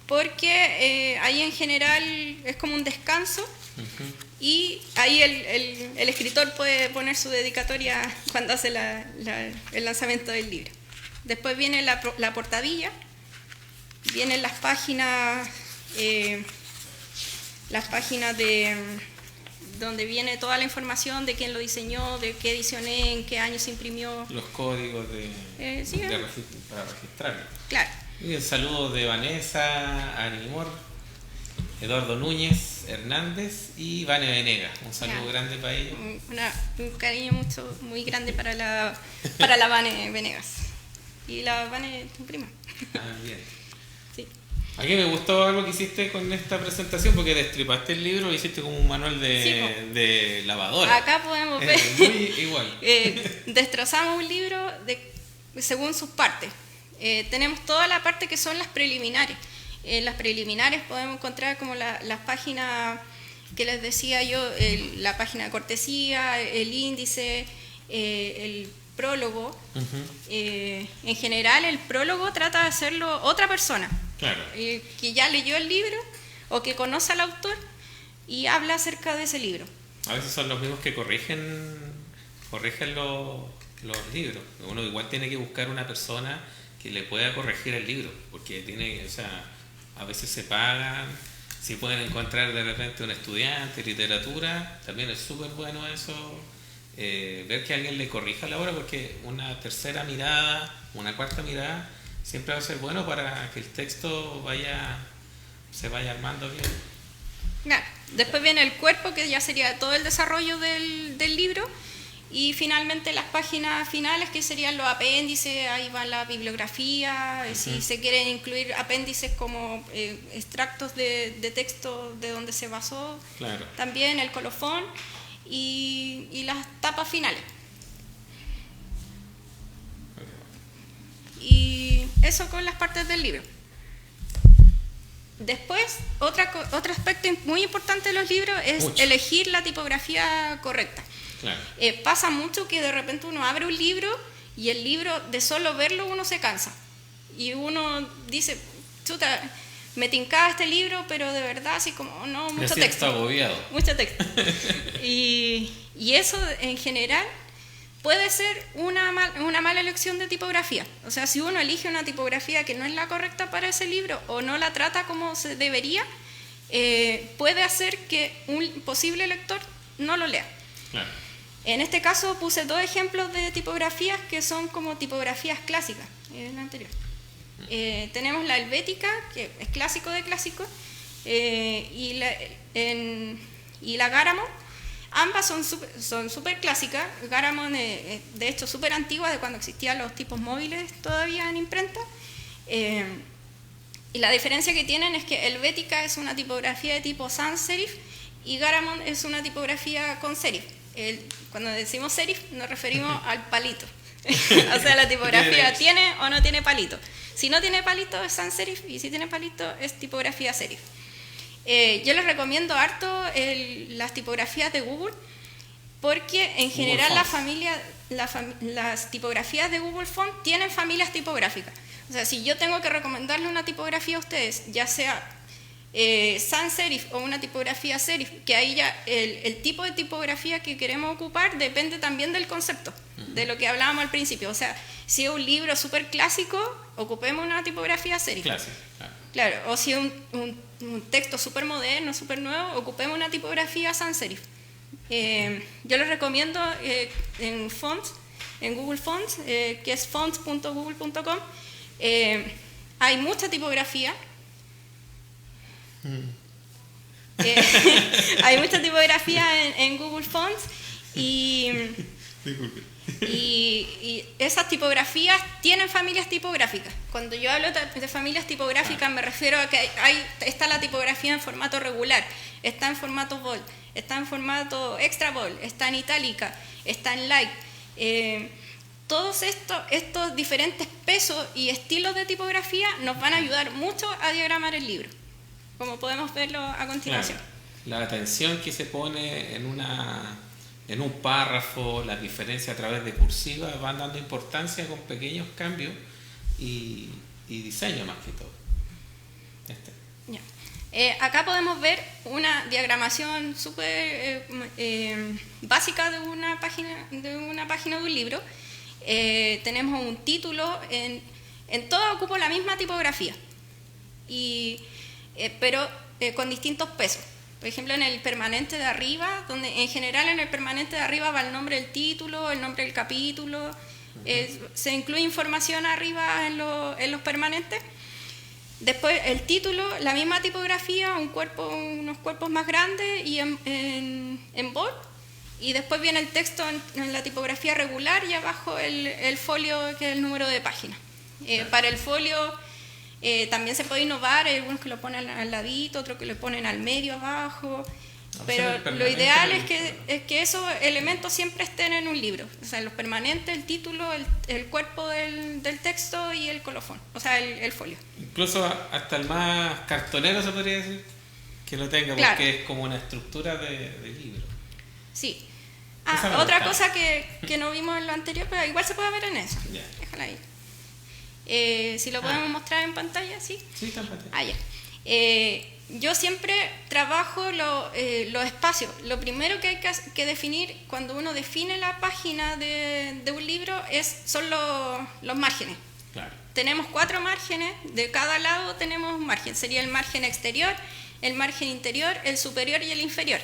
B: porque ahí en general es como un descanso. Uh-huh. Y ahí el escritor puede poner su dedicatoria cuando hace el lanzamiento del libro. Después viene la portadilla, vienen las páginas de donde viene toda la información de quién lo diseñó, de qué edición es, en qué año se imprimió.
C: Los códigos para registrarlo.
B: Claro.
C: Y el saludo de Vanessa, Animor, Eduardo Núñez Hernández y Vane Venegas. Un saludo grande para ellos.
B: Un cariño muy grande para la Vane Venegas. Y la Vane, tu prima.
C: Bien.
B: Sí.
C: Aquí me gustó algo que hiciste con esta presentación, porque destripaste el libro y hiciste como un manual de lavadora.
B: Acá podemos ver.
C: Muy igual.
B: Destrozamos un libro según sus partes. Tenemos toda la parte que son las preliminares. En las preliminares podemos encontrar como las páginas que les decía yo, la página de cortesía, el índice, el prólogo. Uh-huh. En general el prólogo trata de hacerlo otra persona,
C: claro,
B: que ya leyó el libro o que conoce al autor y habla acerca de ese libro.
C: A veces son los mismos que corrigen los libros. Uno igual tiene que buscar una persona que le pueda corregir el libro, porque a veces se pagan. Si pueden encontrar de repente un estudiante de literatura, también es súper bueno eso, ver que alguien le corrija la obra, porque una tercera mirada, una cuarta mirada, siempre va a ser bueno para que el texto se vaya armando bien.
B: Claro. Después viene el cuerpo, que ya sería todo el desarrollo del libro, y finalmente las páginas finales, que serían los apéndices. Ahí va la bibliografía, uh-huh. Si se quieren incluir apéndices como extractos de texto de donde se basó,
C: claro.
B: También el colofón y las tapas finales. Okay. Y eso con las partes del libro. Después, otro aspecto muy importante de los libros es elegir la tipografía correcta.
C: Claro.
B: Pasa mucho que de repente uno abre un libro y el libro, de solo verlo, uno se cansa. Y uno dice, chuta, me tincaba este libro, pero de verdad, así como, no, mucho texto.
C: Agobiado.
B: Mucho texto. y eso, en general, puede ser una mala elección de tipografía. O sea, si uno elige una tipografía que no es la correcta para ese libro o no la trata como se debería, puede hacer que un posible lector no lo lea.
C: Claro.
B: En este caso puse 2 ejemplos de tipografías que son como tipografías clásicas, en la anterior. Tenemos la helvética, que es clásico de clásicos, y la Garamond. Ambas son súper clásicas. Garamond es de hecho súper antigua, de cuando existían los tipos móviles todavía en imprenta. Y la diferencia que tienen es que helvética es una tipografía de tipo sans serif y Garamond es una tipografía con serif. Cuando decimos serif nos referimos al palito. O sea, la tipografía tiene o no tiene palito. Si no tiene palito es sans serif, y si tiene palito es tipografía serif. Yo les recomiendo harto las tipografías de Google, porque en general las tipografías de Google Font tienen familias tipográficas. O sea, si yo tengo que recomendarle una tipografía a ustedes, ya sea sans serif o una tipografía serif, que ahí ya el tipo de tipografía que queremos ocupar depende también del concepto, de lo que hablábamos al principio. O sea, si es un libro súper clásico, ocupemos una tipografía serif. Claro. O si es un texto súper moderno, súper nuevo, ocupemos una tipografía sans serif. Yo les recomiendo en Fonts, en Google Fonts, que es fonts.google.com, hay mucha tipografía. Hay mucha tipografía en Google Fonts y esas tipografías tienen familias tipográficas. Cuando yo hablo de familias tipográficas me refiero a que está la tipografía en formato regular, está en formato bold, está en formato extra bold, está en itálica, está en Light. Todos estos diferentes pesos y estilos de tipografía nos van a ayudar mucho a diagramar el libro, como podemos verlo a continuación.
C: Claro. La atención que se pone en un párrafo, las diferencias a través de cursiva van dando importancia con pequeños cambios y diseño más que todo.
B: Acá podemos ver una diagramación súper básica de una página de un libro. Tenemos un título, en todo ocupo la misma tipografía, pero con distintos pesos. Por ejemplo, en el permanente de arriba, donde en general en el permanente de arriba va el nombre del título, el nombre del capítulo, se incluye información arriba en los permanentes. Después el título, la misma tipografía, unos cuerpos más grandes y en bold. Y después viene el texto en la tipografía regular y abajo el folio, que es el número de página. Para el folio también se puede innovar, hay algunos que lo ponen al ladito, otros que lo ponen al medio abajo. Pero lo ideal es que esos elementos siempre estén en un libro. O sea, los permanentes, el título, el cuerpo del texto y el colofón, o sea, el folio.
C: Incluso hasta el más cartonero se podría decir que lo tenga,
B: claro,
C: porque es como una estructura de libro.
B: Sí. Otra cosa que no vimos en lo anterior, pero igual se puede ver en eso.
C: Yeah.
B: Déjala ahí. Si lo podemos mostrar en pantalla, ¿sí?
C: Sí, está en pantalla.
B: Yo siempre trabajo los espacios. Lo primero que hay que definir cuando uno define la página de un libro son los márgenes.
C: Claro.
B: Tenemos 4 márgenes, de cada lado tenemos un margen. Sería el margen exterior, el margen interior, el superior y el inferior.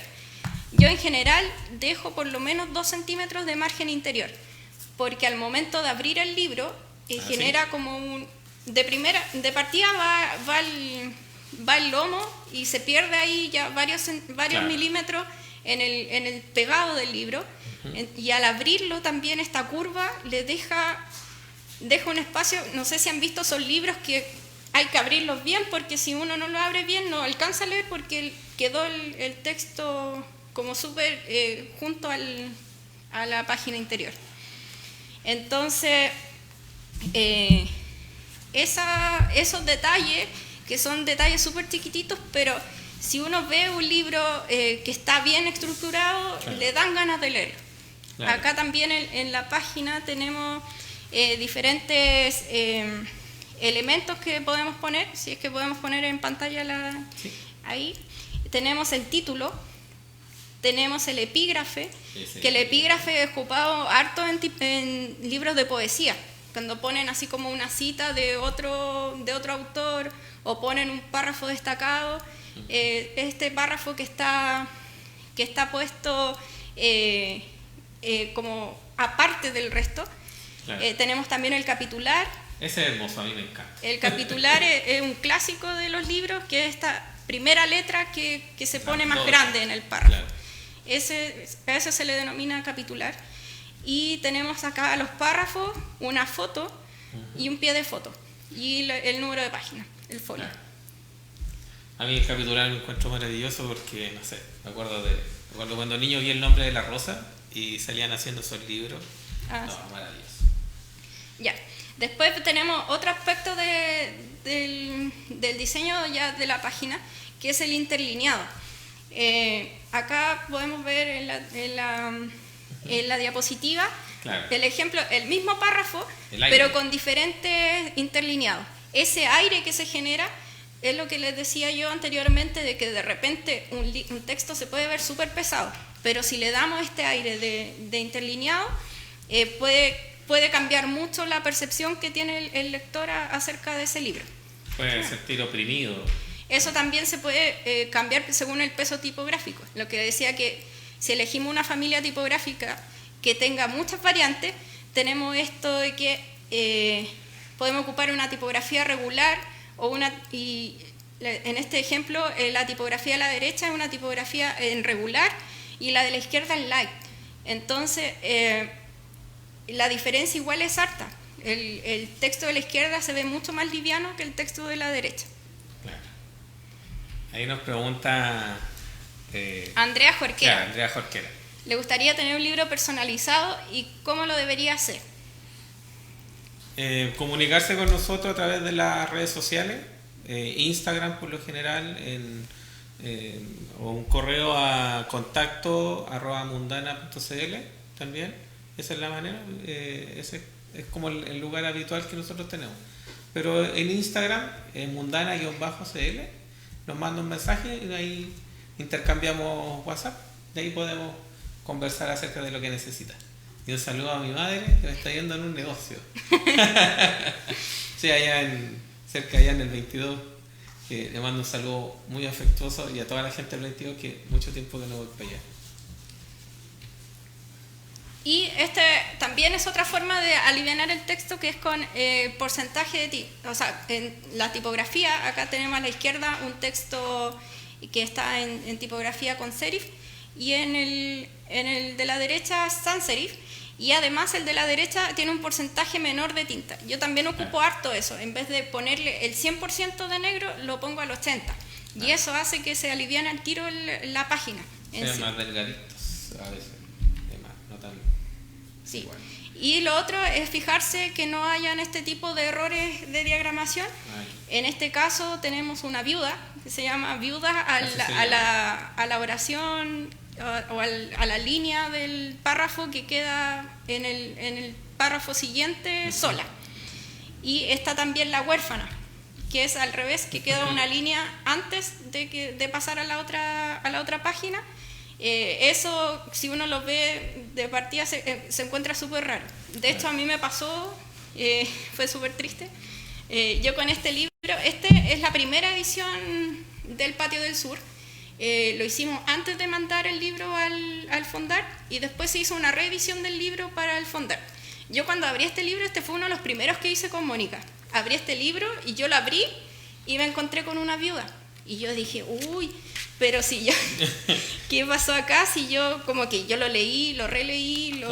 B: Yo en general dejo por lo menos 2 centímetros de margen interior, porque al momento de abrir el libro genera como de partida va el lomo y se pierde ahí ya varios claro, milímetros en el pegado del libro. Y al abrirlo también esta curva le deja un espacio. No sé si han visto esos libros que hay que abrirlos bien, porque si uno no lo abre bien no alcanza a leer, porque quedó el texto como súper junto a la página interior. Entonces esos detalles, que son detalles súper chiquititos, pero si uno ve un libro que está bien estructurado, claro, le dan ganas de leerlo. Claro. Acá también en la página tenemos diferentes elementos que podemos poner, si es que podemos poner en pantalla sí, ahí. Tenemos el título, tenemos el epígrafe, que el epígrafe es ocupado harto en libros de poesía, cuando ponen así como una cita de otro autor o ponen un párrafo destacado. Este párrafo que está puesto como aparte del resto. Claro. Tenemos también el capitular.
C: Ese es hermoso, a mí me encanta.
B: El capitular es un clásico de los libros, que es esta primera letra que se pone más grande en el párrafo. Claro. A eso se le denomina capitular. Y tenemos acá los párrafos, una foto y un pie de foto. Y el número de página, el folio. Claro.
C: A mí el capitular me encuentro maravilloso porque, no sé, me acuerdo cuando niño vi El nombre de la rosa y salían haciendo esos libros. Sí. Maravilloso. Ya.
B: Después tenemos otro aspecto del diseño ya de la página, que es el interlineado. Acá podemos ver en la diapositiva, claro, el ejemplo, el mismo párrafo, pero con diferentes interlineados. Ese aire que se genera es lo que les decía yo anteriormente, de que de repente un texto se puede ver súper pesado, pero si le damos este aire de interlineado, puede cambiar mucho la percepción que tiene el lector acerca de ese libro.
C: Puede sentir oprimido.
B: Eso también se puede cambiar según el peso tipográfico. Lo que decía, que si elegimos una familia tipográfica que tenga muchas variantes, tenemos esto de que podemos ocupar una tipografía regular y en este ejemplo la tipografía de la derecha es una tipografía en regular y la de la izquierda en light. Entonces la diferencia igual es harta. El texto de la izquierda se ve mucho más liviano que el texto de la derecha.
C: Claro. Ahí nos pregunta
B: Andrea Jorquera.
C: Claro, Andrea Jorquera.
B: le gustaría tener un libro personalizado y cómo lo debería hacer.
C: Comunicarse con nosotros a través de las redes sociales, Instagram por lo general, o un correo a contacto@mundana.cl también. Esa es la manera, ese es como el lugar habitual que nosotros tenemos. Pero en Instagram, mundana_cl, nos manda un mensaje y de ahí intercambiamos WhatsApp, de ahí podemos conversar acerca de lo que necesita. Y un saludo a mi madre que me está yendo en un negocio. Sí, cerca allá en el 22, que le mando un saludo muy afectuoso, y a toda la gente del 22 que mucho tiempo que no voy para allá.
B: Y también es otra forma de alivianar el texto, que es con porcentaje de o sea, en la tipografía. Acá tenemos a la izquierda un texto que está en tipografía con serif, y en el de la derecha sans serif, y además el de la derecha tiene un porcentaje menor de tinta. Yo también ocupo harto eso, en vez de ponerle el 100% de negro, lo pongo al 80%, y eso hace que se aliviane al tiro la página.
C: Sean más delgaditos a veces, no tan...
B: Sí.
C: Igual.
B: Y lo otro es fijarse que no hayan este tipo de errores de diagramación. En este caso tenemos una viuda, que se llama viuda a la oración o a la línea del párrafo que queda en el párrafo siguiente sola. Y está también la huérfana, que es al revés, que queda una línea antes de pasar a la otra página. Eso, si uno lo ve de partida, se encuentra súper raro. De hecho, a mí me pasó, fue súper triste. Yo con este libro, es la primera edición del Patio del Sur. Lo hicimos antes de mandar el libro al Fondar, y después se hizo una reedición del libro para el Fondar. Yo cuando abrí este libro, fue uno de los primeros que hice con Mónica. Abrí este libro y yo lo abrí y me encontré con una viuda. Y yo dije, uy, pero si yo, ¿qué pasó acá? Si yo, como que yo lo leí, lo releí,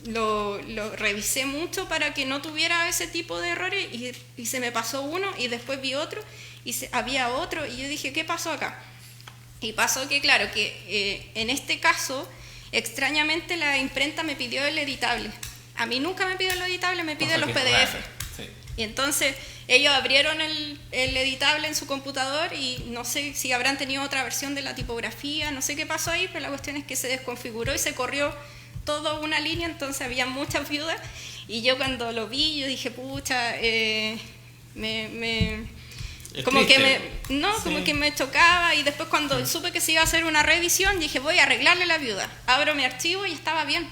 B: lo revisé mucho para que no tuviera ese tipo de errores, y se me pasó uno, y después vi otro, y había otro, y yo dije, ¿qué pasó acá? Y pasó que, claro, que en este caso, extrañamente la imprenta me pidió el editable. A mí nunca me pide el editable, me pide los PDF. Sí. Y entonces ellos abrieron el editable en su computador, y no sé si habrán tenido otra versión de la tipografía, no sé qué pasó ahí, pero la cuestión es que se desconfiguró y se corrió toda una línea, entonces había muchas viudas, y yo cuando lo vi, yo dije, pucha, como triste. Que me chocaba, y después cuando supe que se iba a hacer una revisión, dije, voy a arreglarle la viuda. Abro mi archivo y estaba bien.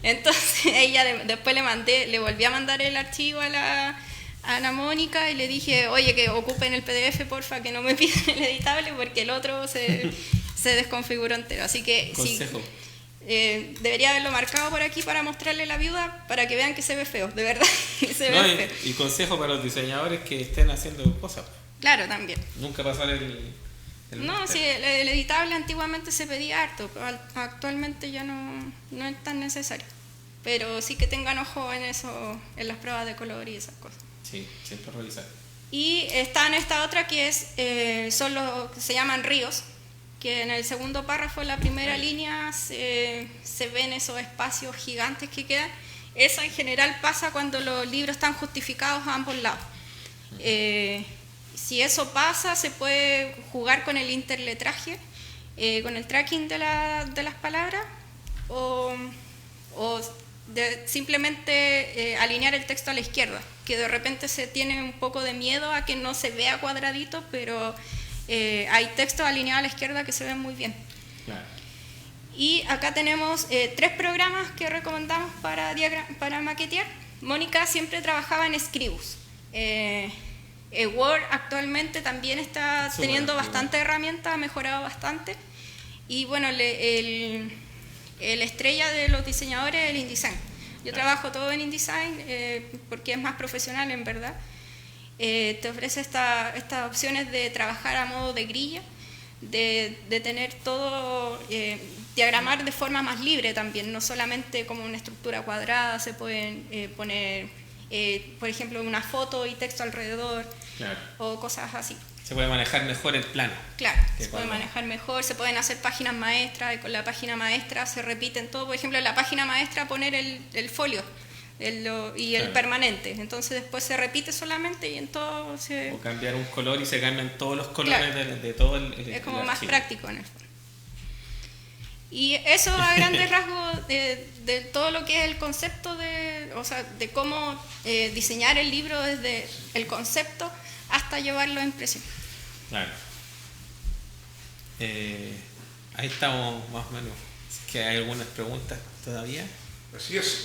B: Entonces ella después le volví a mandar el archivo a Ana Mónica, y le dije, oye, que ocupen el PDF, porfa, que no me piden el editable, porque el otro se desconfiguró entero. Así que
C: consejo.
B: Sí, debería haberlo marcado por aquí para mostrarle la viuda, para que vean que se ve feo, de verdad. Se ve feo.
C: Y consejo para los diseñadores que estén haciendo cosas.
B: Claro, también.
C: Nunca pasar el
B: no, sí, el editable antiguamente se pedía harto, pero actualmente ya no es tan necesario. Pero sí que tengan ojo en eso, en las pruebas de color y esas cosas.
C: Sí, siempre revisar.
B: Y está en esta otra que son los que se llaman ríos, que en el segundo párrafo, en la primera línea, se ven esos espacios gigantes que quedan. Eso en general pasa cuando los libros están justificados a ambos lados. Si eso pasa, se puede jugar con el interletraje, con el tracking de las palabras, o simplemente alinear el texto a la izquierda, que de repente se tiene un poco de miedo a que no se vea cuadradito, pero hay textos alineados a la izquierda que se ven muy bien. Claro. Y acá tenemos 3 programas que recomendamos para maquetear. Mónica siempre trabajaba en Scribus. Word actualmente también está teniendo bastantes herramientas, ha mejorado bastante. Y bueno, el estrella de los diseñadores es el InDesign. Yo trabajo todo en InDesign porque es más profesional, en verdad. Te ofrece estas opciones de trabajar a modo de grilla, de tener todo, diagramar de forma más libre también, no solamente como una estructura cuadrada. Se pueden poner, por ejemplo, una foto y texto alrededor, claro, o cosas así.
C: Se puede manejar mejor el plano.
B: Claro, se puede manejar mejor, se pueden hacer páginas maestras, y con la página maestra se repiten todo. Por ejemplo, en la página maestra poner el folio y el permanente. Entonces después se repite solamente y en todo se...
C: O cambiar un color y se cambian todos los colores de todo el
B: es como más práctico en el fondo. Y eso a grandes rasgos de todo lo que es el concepto de cómo diseñar el libro desde el concepto hasta llevarlo a impresión.
C: Claro. Ahí estamos más o menos. ¿Es que hay algunas preguntas todavía?
A: Así es.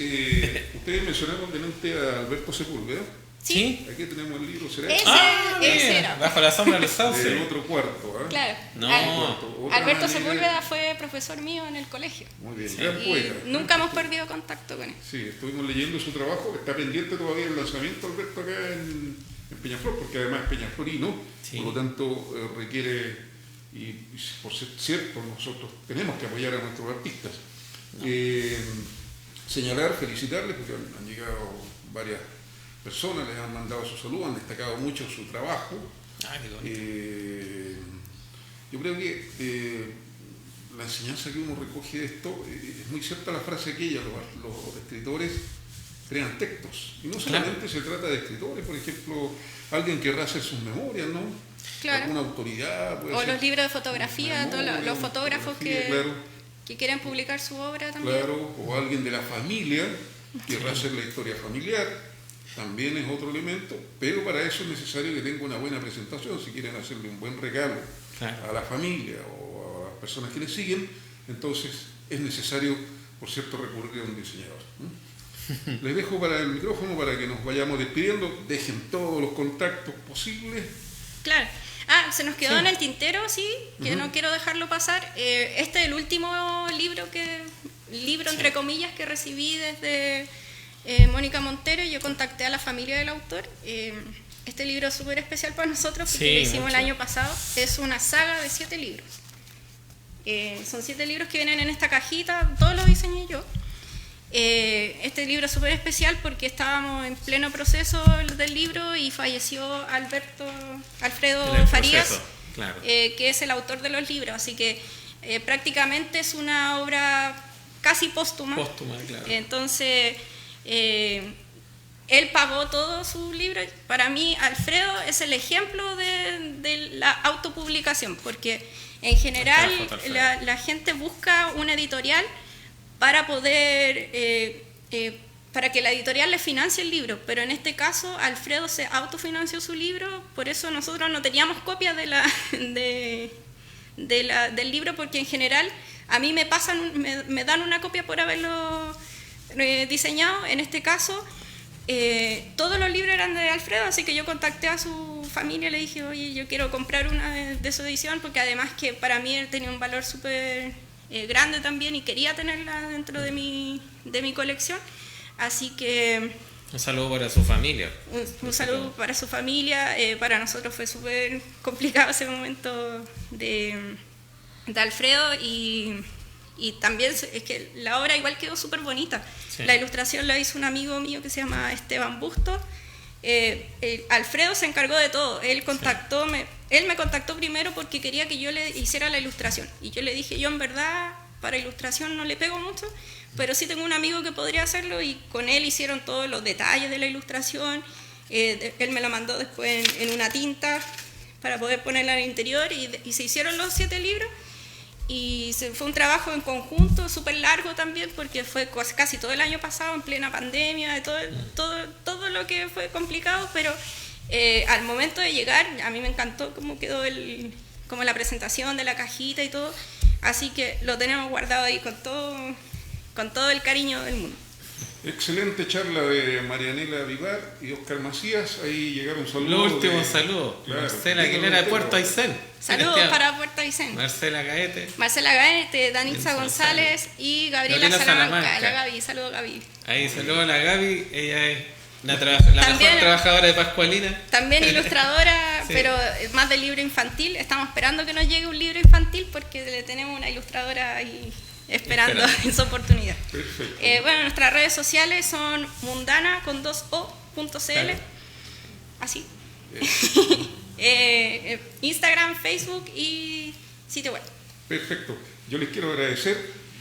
A: Ustedes mencionaron delante a Alberto Sepúlveda.
B: Sí.
A: Aquí tenemos el libro. ¿Será?
B: Ese era.
C: Bajo la sombra de los sauces.
A: El otro cuarto. ¿Eh?
B: Claro.
C: No.
B: Alberto Sepúlveda fue profesor mío en el colegio.
A: Muy bien.
C: Sí.
A: Gran poeta.
B: Nunca hemos perdido contacto con él.
A: Sí, estuvimos leyendo su trabajo. Está pendiente todavía el lanzamiento, Alberto, acá en Peñaflor, porque además es peñaflorino. Sí. Por lo tanto requiere, y por ser cierto, nosotros tenemos que apoyar a nuestros artistas. No. Señalar, felicitarles, porque han llegado varias personas, les han mandado su saludo, han destacado mucho su trabajo. Yo creo que la enseñanza que uno recoge de esto, es muy cierta la frase aquella, los escritores crean textos, y no solamente se trata de escritores, por ejemplo, alguien querrá hacer sus memorias, ¿no?
B: Claro.
A: Alguna autoridad.
B: O ser los libros de fotografía, todos los fotógrafos que quieren publicar su obra también.
A: Claro, o alguien de la familia querrá hacer la historia familiar, también es otro elemento, pero para eso es necesario que tenga una buena presentación. Si quieren hacerle un buen regalo a la familia o a las personas que le siguen, entonces es necesario, por cierto, recurrir a un diseñador. Les dejo para el micrófono para que nos vayamos despidiendo. Dejen todos los contactos posibles.
B: Claro. Se nos quedó en el tintero, sí, que no quiero dejarlo pasar. Este es el último libro entre comillas, que recibí desde Mónica Montero. Yo contacté a la familia del autor. Este libro es súper especial para nosotros porque lo hicimos el año pasado. Es una saga de 7 libros. Son 7 libros que vienen en esta cajita, todos los diseñé yo. Este libro es súper especial porque estábamos en pleno proceso del libro y falleció Alfredo Farías,
C: claro,
B: que es el autor de los libros, así que prácticamente es una obra casi póstuma.
C: Claro.
B: Entonces él pagó todo su libro. Para mí Alfredo es el ejemplo de la autopublicación, porque en general la gente busca una editorial para poder, para que la editorial le financie el libro, pero en este caso Alfredo se autofinanció su libro, por eso nosotros no teníamos copias del libro, porque en general a mí me dan una copia por haberlo diseñado. En este caso todos los libros eran de Alfredo, así que yo contacté a su familia y le dije, oye, yo quiero comprar una de su edición, porque además que para mí él tenía un valor súper grande también y quería tenerla dentro de mi colección, así que
C: un saludo para su familia.
B: Un saludo para su familia. Para nosotros fue súper complicado ese momento de Alfredo, y también es que la obra igual quedó súper bonita. Sí. La ilustración la hizo un amigo mío que se llama Esteban Bustos. Alfredo se encargó de todo. Él me contactó primero porque quería que yo le hiciera la ilustración, y yo le dije, yo en verdad para ilustración no le pego mucho, pero sí tengo un amigo que podría hacerlo, y con él hicieron todos los detalles de la ilustración. Él me lo mandó después en una tinta para poder ponerla en el interior, y se hicieron los 7 libros. Y fue un trabajo en conjunto súper largo también, porque fue casi todo el año pasado en plena pandemia, todo lo que fue complicado, pero al momento de llegar a mí me encantó cómo quedó como la presentación de la cajita y todo, así que lo tenemos guardado ahí con todo el cariño del mundo.
A: Excelente charla de Marianela Vivar y Oscar Macías. Ahí llegaron saludos.
C: Los últimos saludos.
A: Claro.
C: Marcela Aguilera de Puerto Aysén.
B: Saludos para Puerto Aysén.
C: Marcela
B: Gaete, Danitza González y Gabriela Salamanca. La Gaby, saludos Gaby.
C: Ahí saludos a la Gaby, ella es la mejor trabajadora de Pascualina. También
B: ilustradora, sí. Pero más del libro infantil. Estamos esperando que nos llegue un libro infantil porque le tenemos una ilustradora ahí esperando esa oportunidad.
A: Perfecto.
B: Bueno, nuestras redes sociales son mundana con 2o.cl. Claro. Así. Instagram, Facebook y sitio web.
A: Perfecto. Yo les quiero agradecer,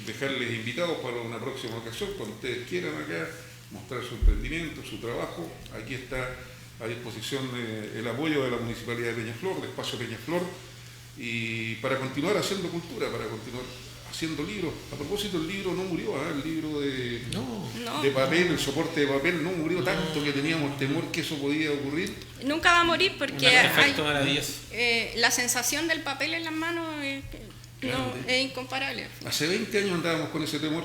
A: dejarles invitados para una próxima ocasión, cuando ustedes quieran acá mostrar su emprendimiento, su trabajo. Aquí está a disposición el apoyo de la Municipalidad de Peñaflor, de Espacio Peñaflor, y para continuar haciendo cultura, para continuar haciendo libros. A propósito, el libro no murió, el libro de papel, el soporte de papel no murió tanto que teníamos temor que eso podía ocurrir.
B: Nunca va a morir porque la sensación del papel en las manos es incomparable.
A: Hace 20 años andábamos con ese temor.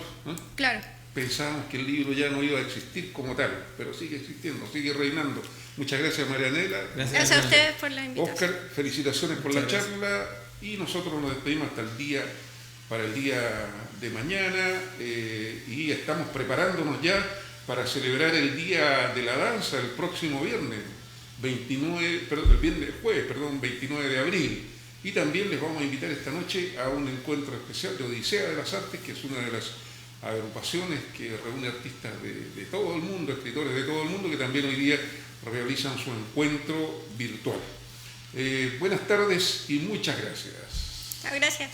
B: Claro.
A: Pensábamos que el libro ya no iba a existir como tal, pero sigue existiendo, sigue reinando. Muchas gracias, Marianela.
B: Gracias a ustedes por la invitación.
A: Oscar, felicitaciones por la charla, y nosotros nos despedimos para el día de mañana, y estamos preparándonos ya para celebrar el Día de la Danza el próximo viernes, 29 de abril. Y también les vamos a invitar esta noche a un encuentro especial de Odisea de las Artes, que es una de las agrupaciones que reúne artistas de todo el mundo, escritores de todo el mundo, que también hoy día realizan su encuentro virtual. Buenas tardes y muchas gracias.
B: Gracias.